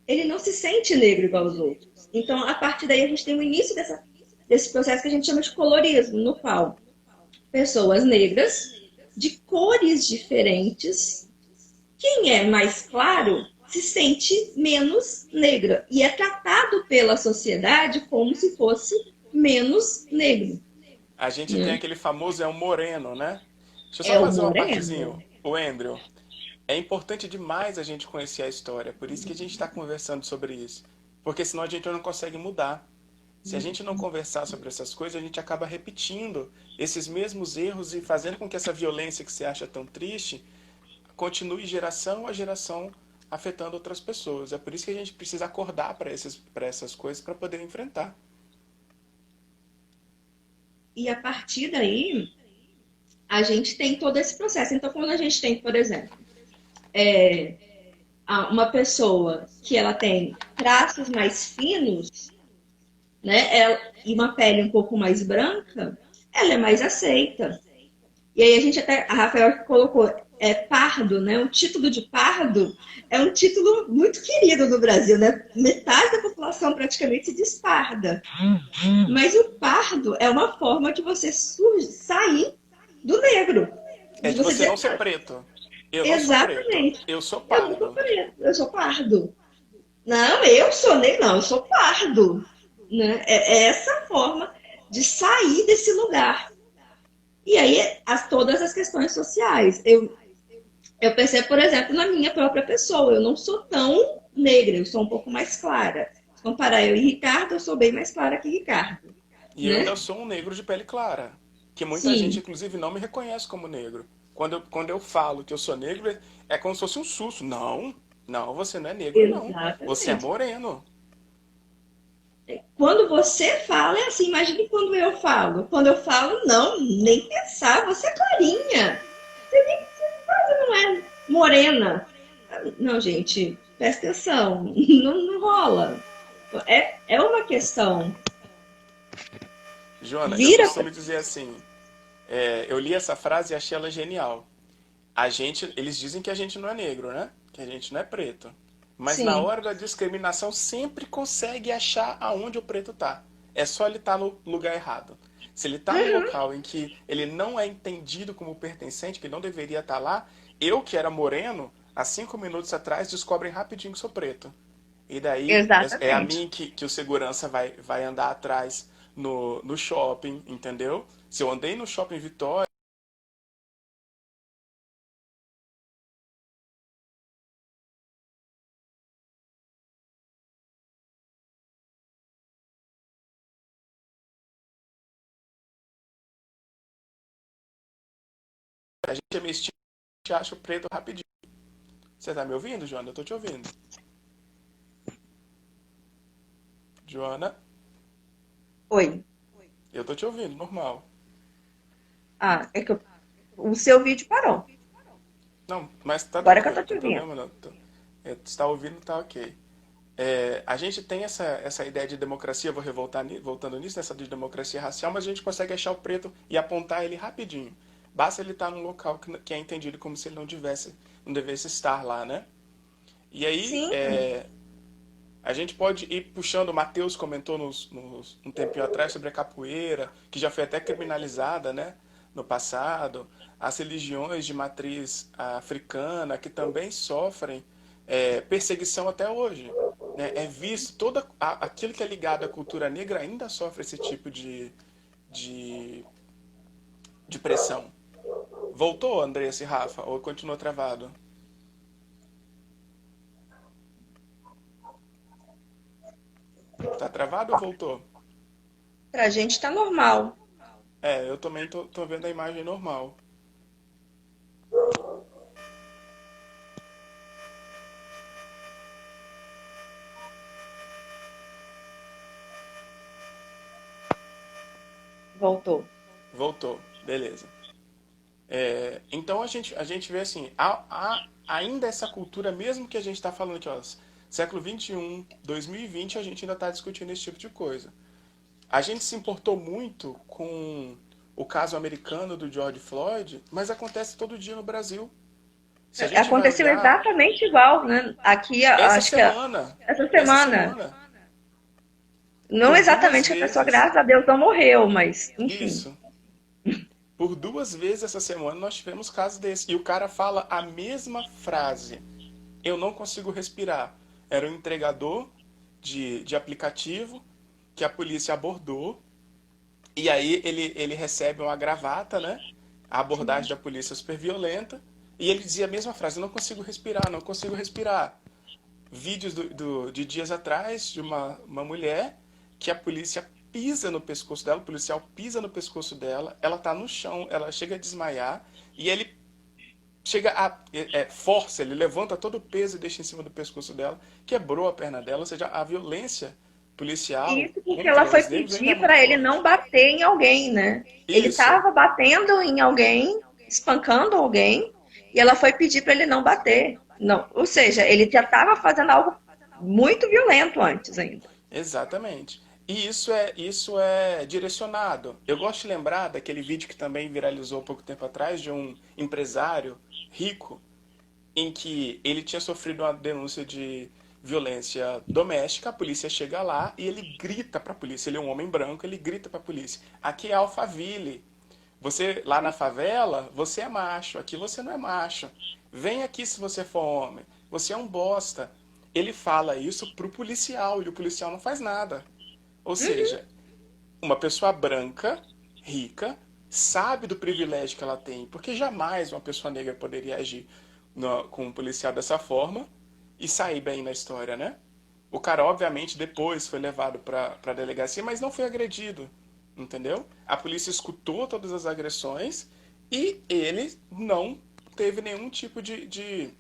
S3: ele não se sente negro igual aos outros. Então, a partir daí, a gente tem o início desse processo que a gente chama de colorismo, no qual pessoas negras, de cores diferentes, quem é mais claro se sente menos negra e é tratado pela sociedade como se fosse menos negro.
S2: A gente tem
S3: Né?
S2: aquele famoso é um moreno, né? Deixa eu
S3: É
S2: só
S3: o
S2: fazer uma
S3: moreno.
S2: partezinha. O Andrew, é importante demais a gente conhecer a história, por isso que a gente está conversando sobre isso. Porque senão a gente não consegue mudar. Se a gente não conversar sobre essas coisas, a gente acaba repetindo esses mesmos erros e fazendo com que essa violência que você acha tão triste continue geração a geração afetando outras pessoas. É por isso que a gente precisa acordar para essas coisas para poder enfrentar.
S3: E a partir daí, a gente tem todo esse processo. Então, quando a gente tem, por exemplo, uma pessoa que ela tem traços mais finos, né, e uma pele um pouco mais branca, ela é mais aceita. E aí a gente até, a Rafael colocou, pardo, né? O título de pardo é um título muito querido no Brasil, né? Metade da população praticamente se diz parda. Mas o pardo é uma forma de você sair do negro.
S2: É
S3: De
S2: de
S3: você
S2: você não
S3: dizer,
S2: ser preto. Eu não sou preto,
S3: exatamente,
S2: eu sou
S3: eu não sou
S2: pardo.
S3: preto, eu sou pardo. Não, eu sou negro, não, eu sou pardo. Né? É essa forma de sair desse lugar. E aí, todas as questões sociais. Eu percebo, por exemplo, na minha própria pessoa, eu não sou tão negra, eu sou um pouco mais clara. Se comparar eu e Ricardo, eu sou bem mais clara que Ricardo,
S2: E eu ainda
S3: né?
S2: sou um negro de pele clara. Que muita gente,
S3: Sim,
S2: inclusive, não me reconhece como negro. Quando eu falo que eu sou negro, é como se fosse um susto. Não, não, você não é negro, não. Você é
S3: exatamente.
S2: moreno.
S3: Quando você fala, é assim, imagine quando eu falo. Quando eu falo, não, nem pensar, você é clarinha. Você não é morena. Não, gente, presta atenção, não rola. É uma questão.
S2: Joana, eu
S3: Vira.
S2: costumo dizer assim, eu li essa frase e achei ela genial. Eles dizem que a gente não é negro, né? Que a gente não é preto. Mas na
S3: Sim.
S2: hora da discriminação sempre consegue achar aonde o preto tá. É só ele estar no lugar errado. Se ele tá num
S3: Uhum,
S2: local em que ele não é entendido como pertencente, que não deveria estar lá, eu que era moreno, há 5 minutos atrás, descobrem rapidinho que sou preto. E daí é a
S3: exatamente.
S2: mim que o segurança vai andar atrás no shopping, entendeu? Se eu andei no shopping Vitória, a gente é mestiço e acha o preto rapidinho. Você tá me ouvindo, Joana? Eu tô te ouvindo. Joana?
S3: Oi.
S2: Eu tô te ouvindo, normal.
S3: Ah, é que o seu vídeo parou.
S2: Não, mas tá
S3: Agora que eu
S2: tranquilo,
S3: tô
S2: não
S3: te
S2: tem
S3: ouvindo.
S2: problema não. Você tá ouvindo, tá ok. É, a gente tem essa ideia de democracia, vou voltando nisso, nessa de democracia racial, mas a gente consegue achar o preto e apontar ele rapidinho. Basta ele estar num local que é entendido como se ele não devesse estar lá, né? E aí,
S3: Sim,
S2: a gente pode ir puxando, o Matheus comentou um tempinho atrás sobre a capoeira, que já foi até criminalizada, né, no passado, as religiões de matriz africana, que também sofrem perseguição até hoje. Né? É visto, aquilo que é ligado à cultura negra ainda sofre esse tipo de, de pressão. Voltou, Andressa e Rafa, ou continuou travado? Tá travado ou voltou?
S3: pra gente tá normal.
S2: É, eu também tô vendo a imagem normal.
S3: Voltou.
S2: Voltou, beleza. Então a gente vê assim, há ainda essa cultura, mesmo que a gente está falando aqui, ó, século XXI, 2020, a gente ainda está discutindo esse tipo de coisa. A gente se importou muito com o caso americano do George Floyd, mas acontece todo dia no Brasil. Se a gente vai
S3: Aconteceu
S2: olhar,
S3: exatamente igual, né? Aqui,
S2: essa
S3: acho que
S2: semana,
S3: essa
S2: essa
S3: semana,
S2: semana,
S3: não
S2: por duas
S3: exatamente que a pessoa,
S2: vezes,
S3: graças a Deus, não morreu, mas, enfim.
S2: isso, por duas vezes essa semana nós tivemos casos desse. E o cara fala a mesma frase. Eu não consigo respirar. Era um entregador de aplicativo que a polícia abordou. E aí ele recebe uma gravata, né? A abordagem da polícia é super violenta. E ele dizia a mesma frase: eu não consigo respirar, não consigo respirar. Vídeos de dias atrás de uma mulher que a polícia pisa no pescoço dela, o policial pisa no pescoço dela, ela tá no chão, ela chega a desmaiar e ele chega a força, ele levanta todo o peso e deixa em cima do pescoço dela, quebrou a perna dela, ou seja, a violência policial
S3: Isso porque ela
S2: contra
S3: foi
S2: os negros ainda é
S3: pedir
S2: muito
S3: para ele não
S2: forte.
S3: bater em alguém, né? Ele
S2: Isso,
S3: estava batendo em alguém, espancando alguém, e ela foi pedir para ele não bater. Não, ou seja, ele já estava fazendo algo muito violento antes ainda.
S2: exatamente. E isso é direcionado. Eu gosto de lembrar daquele vídeo que também viralizou pouco tempo atrás de um empresário rico em que ele tinha sofrido uma denúncia de violência doméstica, a polícia chega lá e ele grita para a polícia, ele é um homem branco, ele grita para a polícia: aqui é Alphaville. Você lá na favela, você é macho, aqui você não é macho. Vem aqui se você for homem. Você é um bosta. Ele fala isso pro policial e o policial não faz nada. Ou
S3: Uhum.
S2: seja, uma pessoa branca, rica, sabe do privilégio que ela tem, porque jamais uma pessoa negra poderia agir com um policial dessa forma e sair bem na história, né? O cara, obviamente, depois foi levado para a delegacia, mas não foi agredido, entendeu? A polícia escutou todas as agressões e ele não teve nenhum tipo de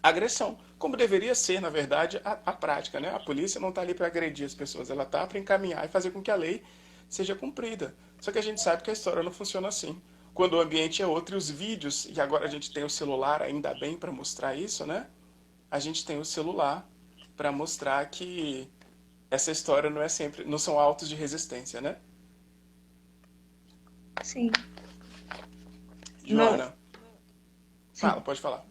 S2: agressão, como deveria ser, na verdade, a prática, né? A polícia não está ali para agredir as pessoas, ela está para encaminhar e fazer com que a lei seja cumprida. Só que a gente sabe que a história não funciona assim. Quando o ambiente é outro e os vídeos, e agora a gente tem o celular, ainda bem para mostrar isso, né? A gente tem o celular para mostrar que essa história não é sempre, não são autos de resistência, né?
S3: Sim. Não,
S2: Joana, fala,
S3: sim.
S2: pode falar.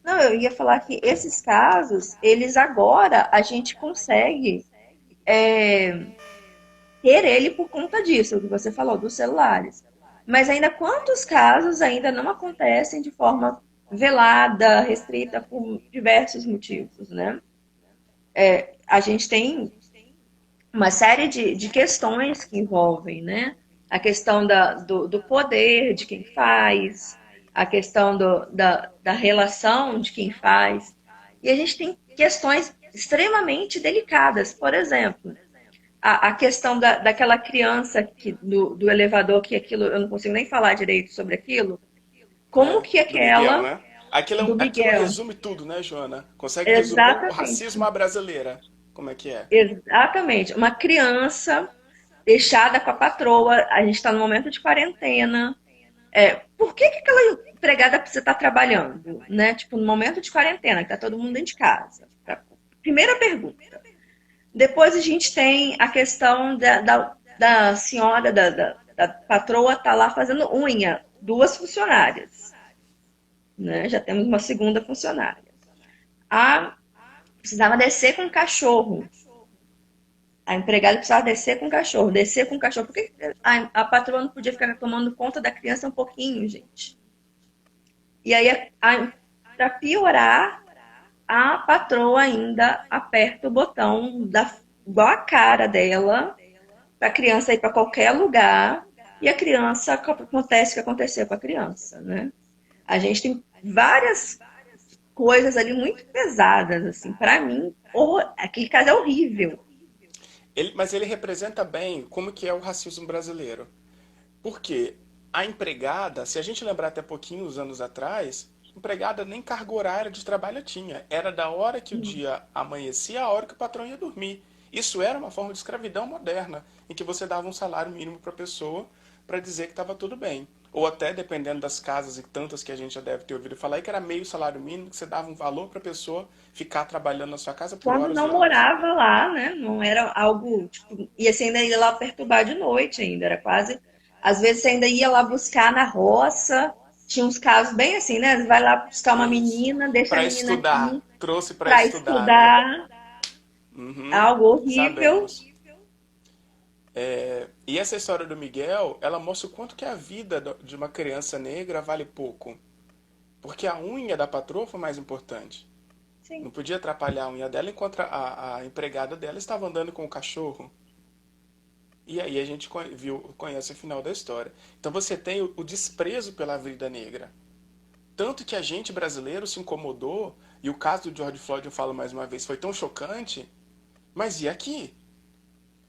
S3: Não, eu ia falar que esses casos, eles agora a gente consegue ter ele por conta disso, o que você falou, dos celulares. Mas ainda quantos casos ainda não acontecem de forma velada, restrita por diversos motivos, né? A gente tem uma série de questões que envolvem, né? A questão do poder de quem faz, a questão da relação de quem faz. E a gente tem questões extremamente delicadas. Por exemplo, a questão daquela criança do elevador, que aquilo, eu não consigo nem falar direito sobre aquilo, como
S2: É,
S3: que
S2: do Miguel,
S3: aquela
S2: né? Aquilo,
S3: do
S2: aquilo
S3: Miguel,
S2: resume tudo, né, Joana? Consegue resumir o racismo
S3: exatamente,
S2: à brasileira. Como é que é?
S3: exatamente, uma criança
S1: deixada com a patroa, a gente está no momento de quarentena. Por que aquela empregada precisa estar trabalhando, né? Tipo, no momento de quarentena, que tá todo mundo dentro de casa. Primeira pergunta. Depois a gente tem a questão da senhora, da patroa, tá lá fazendo unha, 2 funcionárias, né? Já temos uma segunda funcionária. Precisava descer com o cachorro. A empregada precisava descer com o cachorro, descer com o cachorro. Por que a patroa não podia ficar tomando conta da criança um pouquinho, gente? E aí, para piorar, a patroa ainda aperta o botão igual a cara dela, para a criança ir para qualquer lugar, e a criança, acontece o que aconteceu com a criança, né? A gente tem várias coisas ali muito pesadas, assim, para mim, aquele caso é horrível.
S2: Mas ele representa bem como que é o racismo brasileiro. Porque a empregada, se a gente lembrar até pouquinhos anos atrás, empregada nem carga horária de trabalho tinha. Era da hora que o dia amanhecia a hora que o patrão ia dormir. Isso era uma forma de escravidão moderna, em que você dava um salário mínimo para a pessoa para dizer que estava tudo bem. Ou até, dependendo das casas e tantas que a gente já deve ter ouvido falar, que era meio salário mínimo, que você dava um valor para a pessoa ficar trabalhando na sua casa por
S1: Quando
S2: horas e
S1: não
S2: horas.
S1: morava lá, né? Não era algo, tipo, e assim, ainda ia lá perturbar de noite ainda, era quase, às vezes você ainda ia lá buscar na roça, tinha uns casos bem assim, né? Você vai lá buscar uma
S2: Isso.
S1: menina, deixa a
S2: Para
S1: menina aqui
S2: estudar. Trouxe para
S1: para
S2: estudar, né?
S1: estudar,
S2: Uhum.
S1: algo horrível.
S2: Sabemos. E essa história do Miguel, ela mostra o quanto que a vida de uma criança negra vale pouco. Porque a unha da patroa foi mais importante. Não
S1: Sim.
S2: podia atrapalhar a unha dela enquanto a empregada dela estava andando com o cachorro. E aí a gente conhece o final da história. Então você tem o desprezo pela vida negra. Tanto que a gente brasileiro se incomodou, e o caso do George Floyd, eu falo mais uma vez, foi tão chocante, mas e aqui?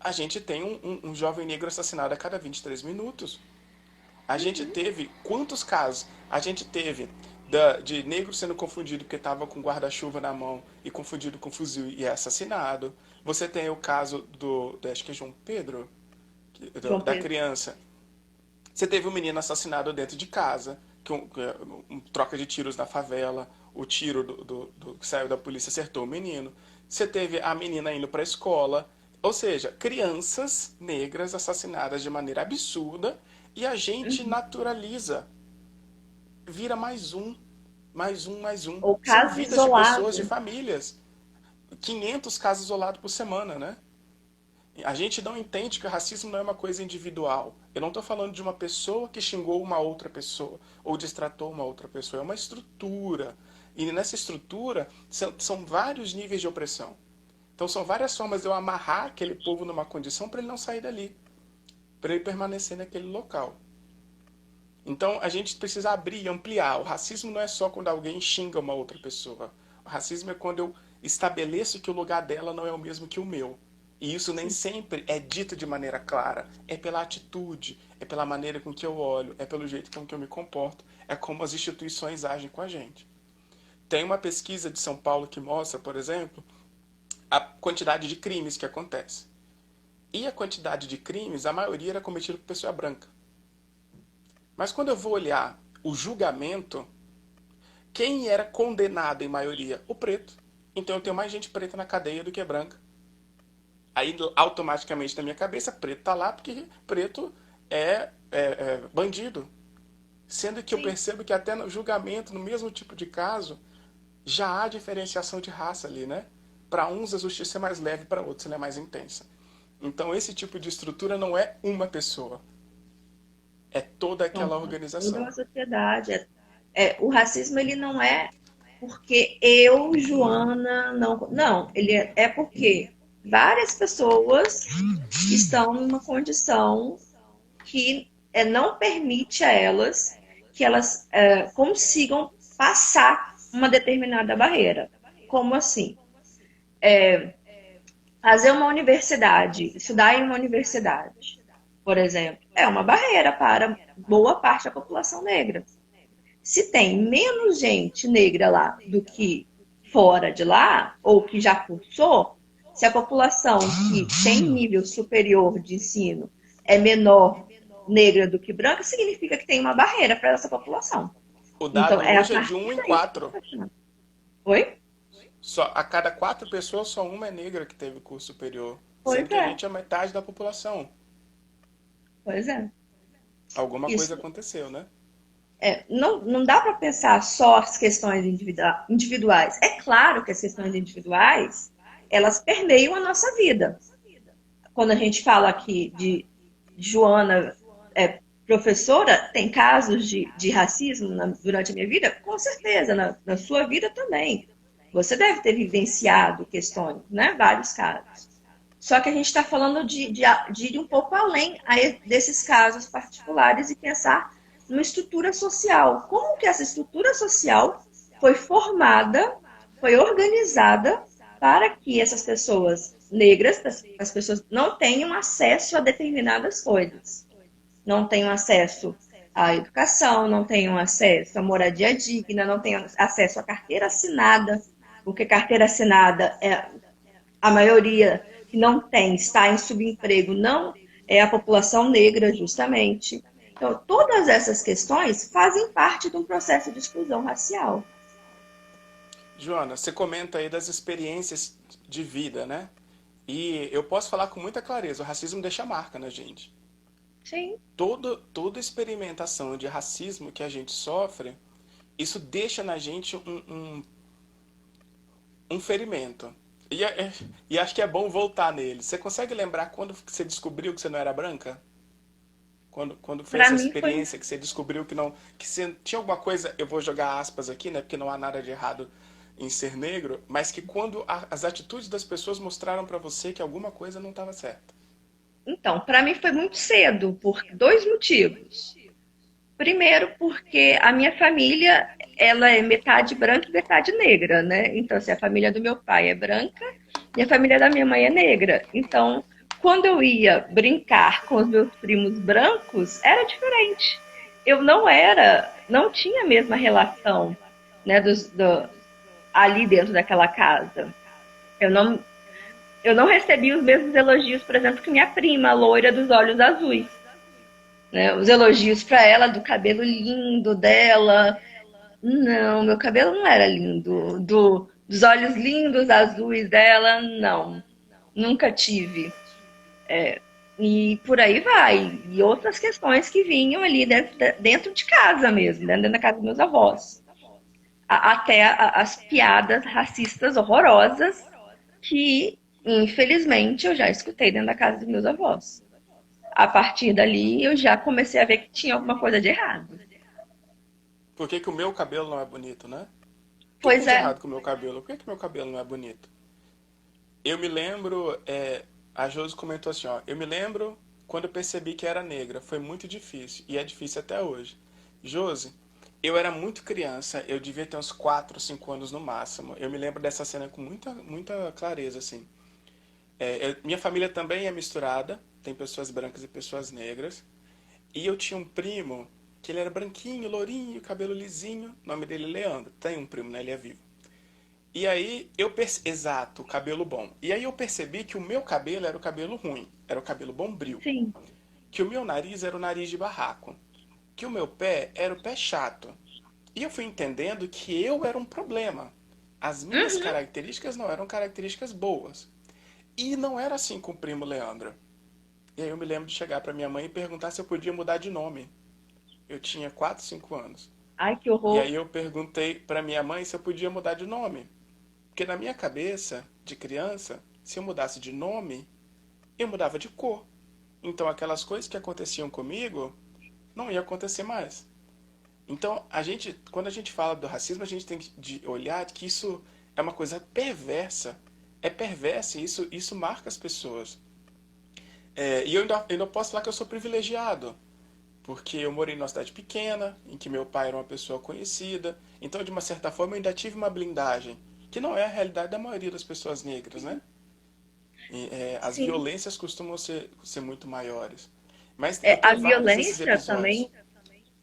S2: A gente tem um jovem negro assassinado a cada 23 minutos. A gente teve quantos casos? A gente teve de negro sendo confundido porque estava com guarda-chuva na mão e confundido com fuzil e é assassinado. Você tem o caso acho que é João Pedro,
S1: João
S2: da
S1: Pedro.
S2: criança. Você teve um menino assassinado dentro de casa, troca de tiros na favela, o tiro que saiu da polícia acertou o menino. Você teve a menina indo para a escola. Ou seja, crianças negras assassinadas de maneira absurda e a gente naturaliza. Vira mais um, mais um, mais um.
S1: Ou
S2: São
S1: caso
S2: vidas de pessoas, de
S1: isolado.
S2: famílias. 500 casos isolados por semana, né? A gente não entende que o racismo não é uma coisa individual. Eu não estou falando de uma pessoa que xingou uma outra pessoa ou destratou uma outra pessoa. É uma estrutura. E nessa estrutura são vários níveis de opressão. Então são várias formas de eu amarrar aquele povo numa condição para ele não sair dali, para ele permanecer naquele local. Então a gente precisa abrir e ampliar. O racismo não é só quando alguém xinga uma outra pessoa. O racismo é quando eu estabeleço que o lugar dela não é o mesmo que o meu. E isso nem sempre é dito de maneira clara. É pela atitude, é pela maneira com que eu olho, é pelo jeito com que eu me comporto, é como as instituições agem com a gente. Tem uma pesquisa de São Paulo que mostra, por exemplo, a quantidade de crimes que acontece. E a quantidade de crimes, a maioria era cometida por pessoa branca. Mas quando eu vou olhar o julgamento, quem era condenado em maioria? O preto. Então eu tenho mais gente preta na cadeia do que branca. Aí automaticamente na minha cabeça, preto tá lá porque preto é bandido. Sendo que eu
S1: Sim.
S2: percebo que até no julgamento, no mesmo tipo de caso, já há diferenciação de raça ali, né? Para uns a justiça é mais leve, para outros ela é mais intensa. Então esse tipo de estrutura não é uma pessoa, é toda
S1: Então,
S2: aquela
S1: toda
S2: organização.
S1: uma sociedade. O racismo, ele não é porque eu, Joana, não. Não, ele é porque várias pessoas estão numa condição que não permite a elas que elas consigam passar uma determinada barreira. Como assim? Fazer uma universidade, estudar em uma universidade, por exemplo, é uma barreira para boa parte da população negra. Se tem menos gente negra lá do que fora de lá, ou que já cursou,
S3: Se a população que tem nível superior de ensino é menor negra do que branca, significa que tem uma barreira para essa população.
S2: O
S3: Então,
S2: dado
S3: é a
S2: hoje é de um
S3: partir
S2: em
S3: daí que a gente
S2: quatro.
S3: está achando. Oi?
S2: Só, a cada 4 pessoas, só uma é negra que teve curso superior.
S3: Pois
S2: Sendo que a
S3: é,
S2: gente é metade da população.
S3: pois é.
S2: Alguma coisa
S3: Isso
S2: aconteceu, né?
S3: não dá para pensar só as questões individuais. É claro que as questões individuais, elas permeiam a nossa vida. Quando a gente fala aqui de Joana, professora, tem casos de racismo durante a minha vida? Com certeza, na sua vida também. Você deve ter vivenciado questões, né? Vários casos. Só que a gente está falando de ir um pouco além desses casos particulares e pensar numa estrutura social. Como que essa estrutura social foi formada, foi organizada para que essas pessoas negras, as pessoas não tenham acesso a determinadas coisas. Não tenham acesso à educação, não tenham acesso à moradia digna, não tenham acesso à carteira assinada, porque carteira assinada a maioria que não tem está em subemprego, não é a população negra, justamente. Então, todas essas questões fazem parte de um processo de exclusão racial.
S2: Joana, você comenta aí das experiências de vida, né? E eu posso falar com muita clareza, o racismo deixa marca na gente.
S3: Sim.
S2: Toda experimentação de racismo que a gente sofre, isso deixa na gente um ferimento. E acho que é bom voltar nele. Você consegue lembrar quando você descobriu que você não era branca? Quando foi
S3: Para
S2: essa
S3: mim foi.
S2: experiência que você descobriu que não, que você tinha alguma coisa, eu vou jogar aspas aqui, né, porque não há nada de errado em ser negro, mas que quando as atitudes das pessoas mostraram pra você que alguma coisa não estava certa.
S3: Então, para mim foi muito cedo, por dois motivos. Primeiro, porque a minha família, ela é metade branca e metade negra, né? Então, assim, a família do meu pai é branca e a família da minha mãe é negra. Então, quando eu ia brincar com os meus primos brancos, era diferente. Eu não tinha a mesma relação, né, ali dentro daquela casa. Eu não, eu não recebi os mesmos elogios, por exemplo, que minha prima, loira dos olhos azuis, né? Os elogios para ela do cabelo lindo dela. Não, meu cabelo não era lindo. Dos olhos lindos azuis dela, não. Nunca tive. E por aí vai. E outras questões que vinham ali dentro de casa mesmo, né? Dentro da casa dos meus avós. Até as piadas racistas horrorosas que, infelizmente, eu já escutei dentro da casa dos meus avós. A partir dali, eu já comecei a ver que tinha alguma coisa de errado.
S2: Por que que o meu cabelo não é bonito, né? O que que
S3: Pois
S2: tem de
S3: é.
S2: errado com o meu cabelo? Por que que meu cabelo não é bonito? Eu me lembro, a Josi comentou assim, ó, eu me lembro quando eu percebi que era negra, foi muito difícil, e é difícil até hoje. Josi, eu era muito criança, eu devia ter uns 4, 5 anos no máximo. Eu me lembro dessa cena com muita clareza, assim. Minha família também é misturada, tem pessoas brancas e pessoas negras. E eu tinha um primo que ele era branquinho, lourinho, cabelo lisinho, o nome dele é Leandro. Tem um primo, né? Ele é vivo. E aí eu percebi, exato, cabelo bom. E aí eu percebi que o meu cabelo era o cabelo ruim, era o cabelo bombril.
S3: Sim.
S2: Que o meu nariz era o nariz de barraco. Que o meu pé era o pé chato. E eu fui entendendo que eu era um problema. As minhas
S3: Uhum.
S2: características não eram características boas. E não era assim com o primo Leandro. E aí eu me lembro de chegar para minha mãe e perguntar se eu podia mudar de nome. Eu tinha 4, 5 anos.
S3: Ai, que
S2: E
S3: horror.
S2: aí eu perguntei para minha mãe se eu podia mudar de nome. Porque na minha cabeça, de criança, se eu mudasse de nome, eu mudava de cor. Então aquelas coisas que aconteciam comigo não ia acontecer mais. Então, quando a gente fala do racismo, a gente tem que olhar que isso é uma coisa perversa. É perversa e isso marca as pessoas. E eu ainda posso falar que eu sou privilegiado, porque eu morei numa cidade pequena, em que meu pai era uma pessoa conhecida, então de uma certa forma eu ainda tive uma blindagem, que não é a realidade da maioria das pessoas negras, né? As
S3: Sim.
S2: violências costumam ser muito maiores. Mas eu
S3: É, a
S2: tenho vários desses
S3: violência
S2: episódios.
S3: também,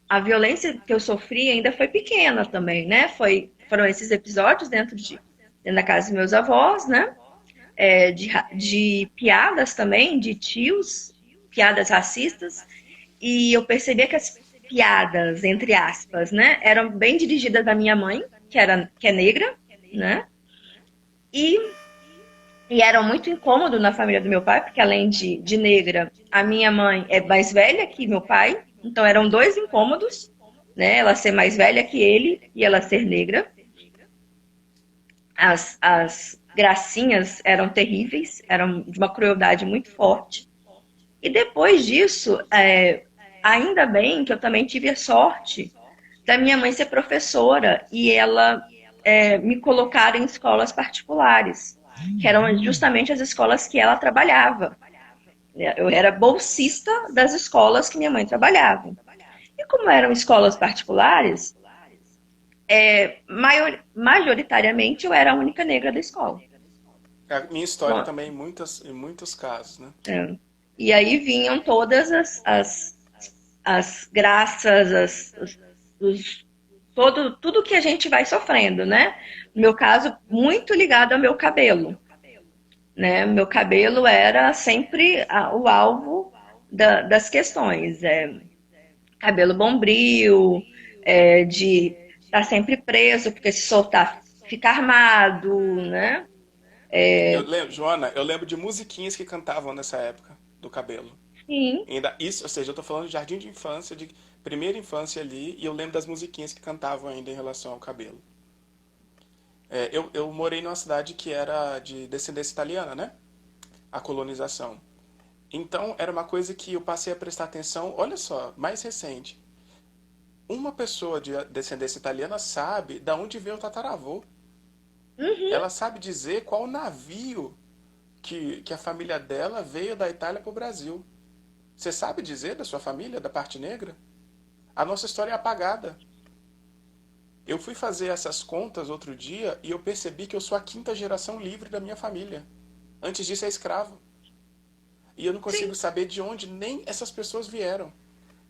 S3: a violência que eu sofri ainda foi pequena também, né? Foram esses episódios dentro da casa dos meus avós, né?
S1: de piadas também, de tios, piadas racistas, e eu percebia que as piadas, entre aspas, né, eram bem dirigidas à minha mãe, que é negra, né, e, e eram muito incômodos na família do meu pai, porque além de negra, a minha mãe é mais velha que meu pai, então eram dois incômodos, né, ela ser mais velha que ele e ela ser negra. As gracinhas eram terríveis, eram de uma crueldade muito forte. E depois disso, ainda bem que eu também tive a sorte da minha mãe ser professora e ela me colocar em escolas particulares, que eram justamente as escolas que ela trabalhava. Eu era bolsista das escolas que minha mãe trabalhava. E como eram escolas particulares, majoritariamente eu era a única negra da escola.
S2: A minha história
S1: Então,
S2: também em muitos casos, né?
S1: e aí vinham todas as graças, tudo que a gente vai sofrendo, né? No meu caso, muito ligado ao meu cabelo, né? Meu cabelo era sempre o alvo das questões. Cabelo bombril, de estar sempre preso, porque se soltar fica armado, né?
S2: Eu lembro, Joana, eu lembro de musiquinhas que cantavam nessa época do cabelo.
S1: Sim,
S2: Ainda isso, ou seja, eu tô falando de jardim de infância, de primeira infância ali, e eu lembro das musiquinhas que cantavam ainda em relação ao cabelo. Eu morei numa cidade que era de descendência italiana, né? A colonização. Então, era uma coisa que eu passei a prestar atenção, olha só, mais recente. Uma pessoa de descendência italiana sabe da onde veio o tataravô. Ela sabe dizer qual navio que a família dela veio da Itália para o Brasil. Você sabe dizer da sua família, da parte negra? A nossa história é apagada. Eu fui fazer essas contas outro dia e eu percebi que eu sou a quinta geração livre da minha família. Antes disso é escravo. E eu não
S1: sim.
S2: consigo saber de onde nem essas pessoas vieram.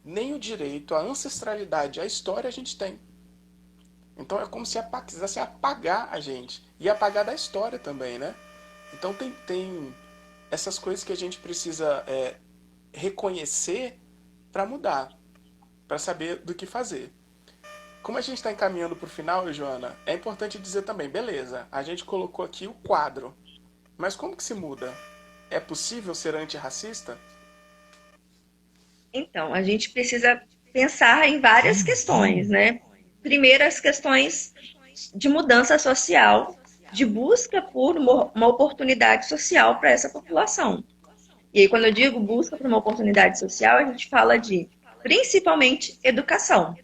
S2: Nem o direito, a ancestralidade, a história a gente tem. Então é como se quisesse apagar a gente. E apagar da história também, né? Então tem essas coisas que a gente precisa reconhecer para mudar, para saber do que fazer. Como a gente está encaminhando para o final, Joana, é importante dizer também, beleza, a gente colocou aqui o quadro, mas como que se muda? É possível ser antirracista?
S1: Então, a gente precisa pensar em várias questões, né? Primeiro, as questões de mudança social, de busca por uma oportunidade social para essa população. E aí, quando eu digo busca por uma oportunidade social, a gente fala de, principalmente, educação,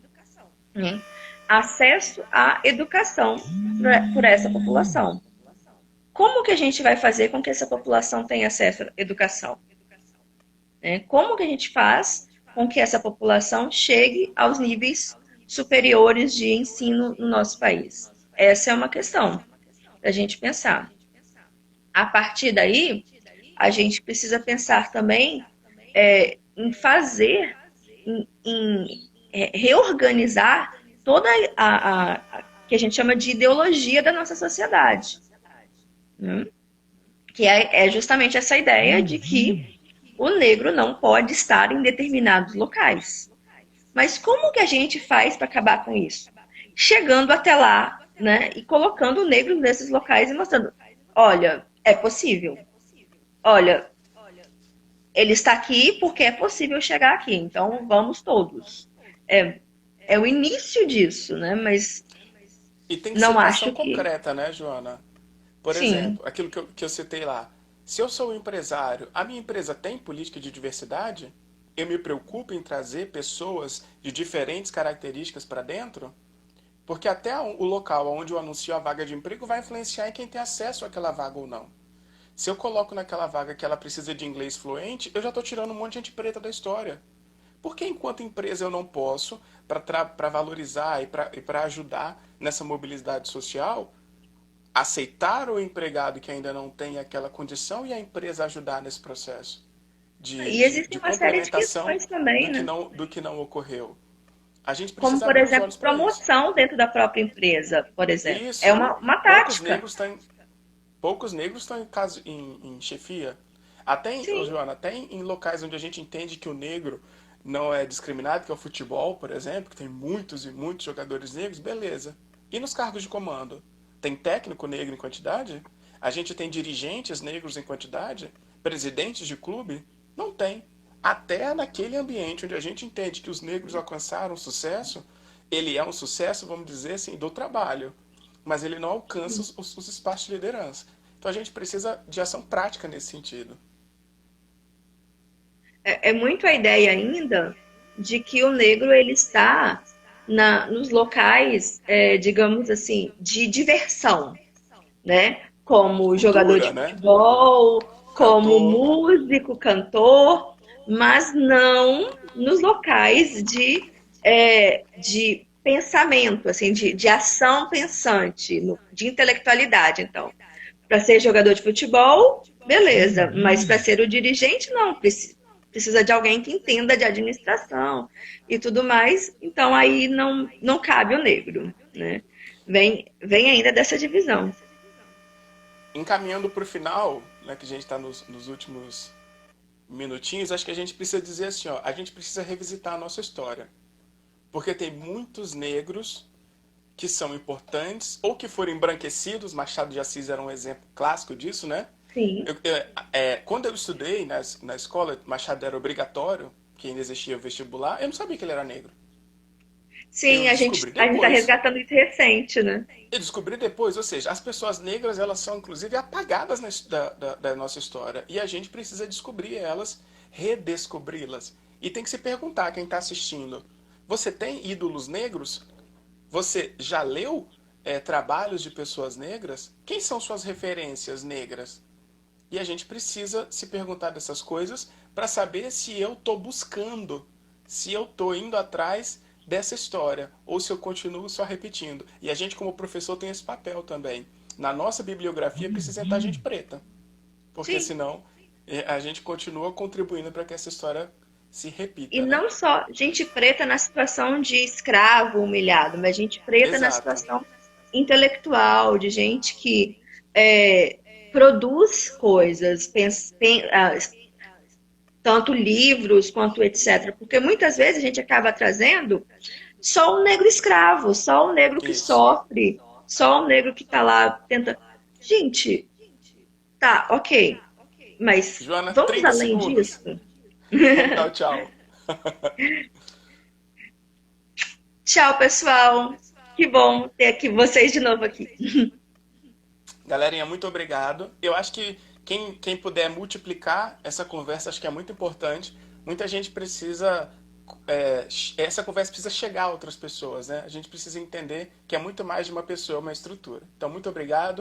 S1: né? Acesso à educação por essa população. Como que a gente vai fazer com que essa população tenha acesso à educação? Né? Como que a gente faz com que essa população chegue aos níveis superiores de ensino no nosso país? Essa é uma questão da gente pensar. A partir daí, a gente precisa pensar também em fazer, reorganizar toda a que a gente chama de ideologia da nossa sociedade, né? Que é justamente essa ideia de que o negro não pode estar em determinados locais. Mas como que a gente faz para acabar com isso? Chegando até lá, né, e colocando o negro nesses locais e mostrando, olha, é possível. Olha, ele está aqui porque é possível chegar aqui. Então vamos todos. É, é o início disso, né? Mas
S2: E tem que ser
S1: não
S2: com ação
S1: acho que.
S2: concreta, né, Joana? Por
S1: Sim,
S2: exemplo, aquilo que eu citei lá. Se eu sou um empresário, a minha empresa tem política de diversidade? Eu me preocupo em trazer pessoas de diferentes características para dentro? Porque até o local onde eu anuncio a vaga de emprego vai influenciar em quem tem acesso àquela vaga ou não. Se eu coloco naquela vaga que ela precisa de inglês fluente, eu já estou tirando um monte de gente preta da história. Por que enquanto empresa eu não posso, para valorizar e para ajudar nessa mobilidade social, aceitar o empregado que ainda não tem aquela condição e a empresa ajudar nesse processo
S1: e existem
S2: de
S1: uma série de
S2: complementação
S1: questões também, né?
S2: do que não ocorreu? A gente
S1: Como,
S2: precisa
S1: por
S2: abrir os
S1: exemplo,
S2: olhos para isso.
S1: promoção dentro da própria empresa, por exemplo. É
S2: Isso.
S1: uma
S2: Poucos
S1: tática.
S2: negros têm. poucos negros estão em chefia. Até,
S1: Sim,
S2: Joana, até em locais onde a gente entende que o negro não é discriminado, que é o futebol, por exemplo, que tem muitos e muitos jogadores negros, beleza. E nos cargos de comando? Tem técnico negro em quantidade? A gente tem dirigentes negros em quantidade? Presidentes de clube? Não tem. Até naquele ambiente onde a gente entende que os negros alcançaram sucesso, ele é um sucesso, vamos dizer assim, do trabalho. Mas ele não alcança os espaços de liderança. Então a gente precisa de ação prática nesse sentido.
S1: é muito a ideia ainda de que o negro ele está nos locais, digamos assim, de diversão, né? Como jogador de
S2: Cultura, né?
S1: futebol, como
S2: Cantor.
S1: músico, cantor, mas não nos locais de pensamento, assim, de ação pensante, de intelectualidade. Então, para ser jogador de futebol, beleza, mas para ser o dirigente, não. Precisa de alguém que entenda de administração e tudo mais. Então, aí não cabe o negro, né? Vem ainda dessa divisão.
S2: Encaminhando para o final, né, que a gente está nos últimos minutinhos, acho que a gente precisa dizer assim, ó, a gente precisa revisitar a nossa história. Porque tem muitos negros que são importantes ou que foram embranquecidos. Machado de Assis era um exemplo clássico disso, né?
S1: Sim.
S2: Quando eu estudei na escola, Machado era obrigatório, que ainda existia o vestibular, eu não sabia que ele era negro. Eu
S1: Sim, a gente
S2: descobri
S1: a gente está
S2: depois.
S1: resgatando isso recente, né?
S2: Eu descobri depois, ou seja, as pessoas negras elas são inclusive apagadas da nossa história e a gente precisa descobrir elas, redescobri-las. E tem que se perguntar quem está assistindo: você tem ídolos negros? Você já leu trabalhos de pessoas negras? Quem são suas referências negras? E a gente precisa se perguntar dessas coisas para saber se eu estou buscando, se eu estou indo atrás dessa história, ou se eu continuo só repetindo. E a gente, como professor, tem esse papel também. Na nossa bibliografia precisa estar gente preta, porque
S1: Sim.
S2: senão a gente continua contribuindo para que essa história se
S1: E
S2: repita, né?
S1: não só gente preta na situação de escravo humilhado, mas gente preta na
S2: Exato.
S1: situação intelectual, de gente que é, produz coisas, tanto livros quanto etc. Porque muitas vezes a gente acaba trazendo só o negro escravo, só o negro que
S2: Isso.
S1: sofre, só o negro que está lá tentando. Gente, tá, ok, mas
S2: Joana,
S1: vamos
S2: 30
S1: além
S2: segundos.
S1: disso?
S2: Vamos dar o tchau.
S1: Tchau, pessoal. Que bom ter aqui vocês de novo aqui.
S2: Galerinha, muito obrigado. Eu acho que quem puder multiplicar essa conversa, acho que é muito importante. Muita gente precisa. Essa conversa precisa chegar a outras pessoas, né? A gente precisa entender que é muito mais de uma pessoa, uma estrutura. Então, muito obrigado.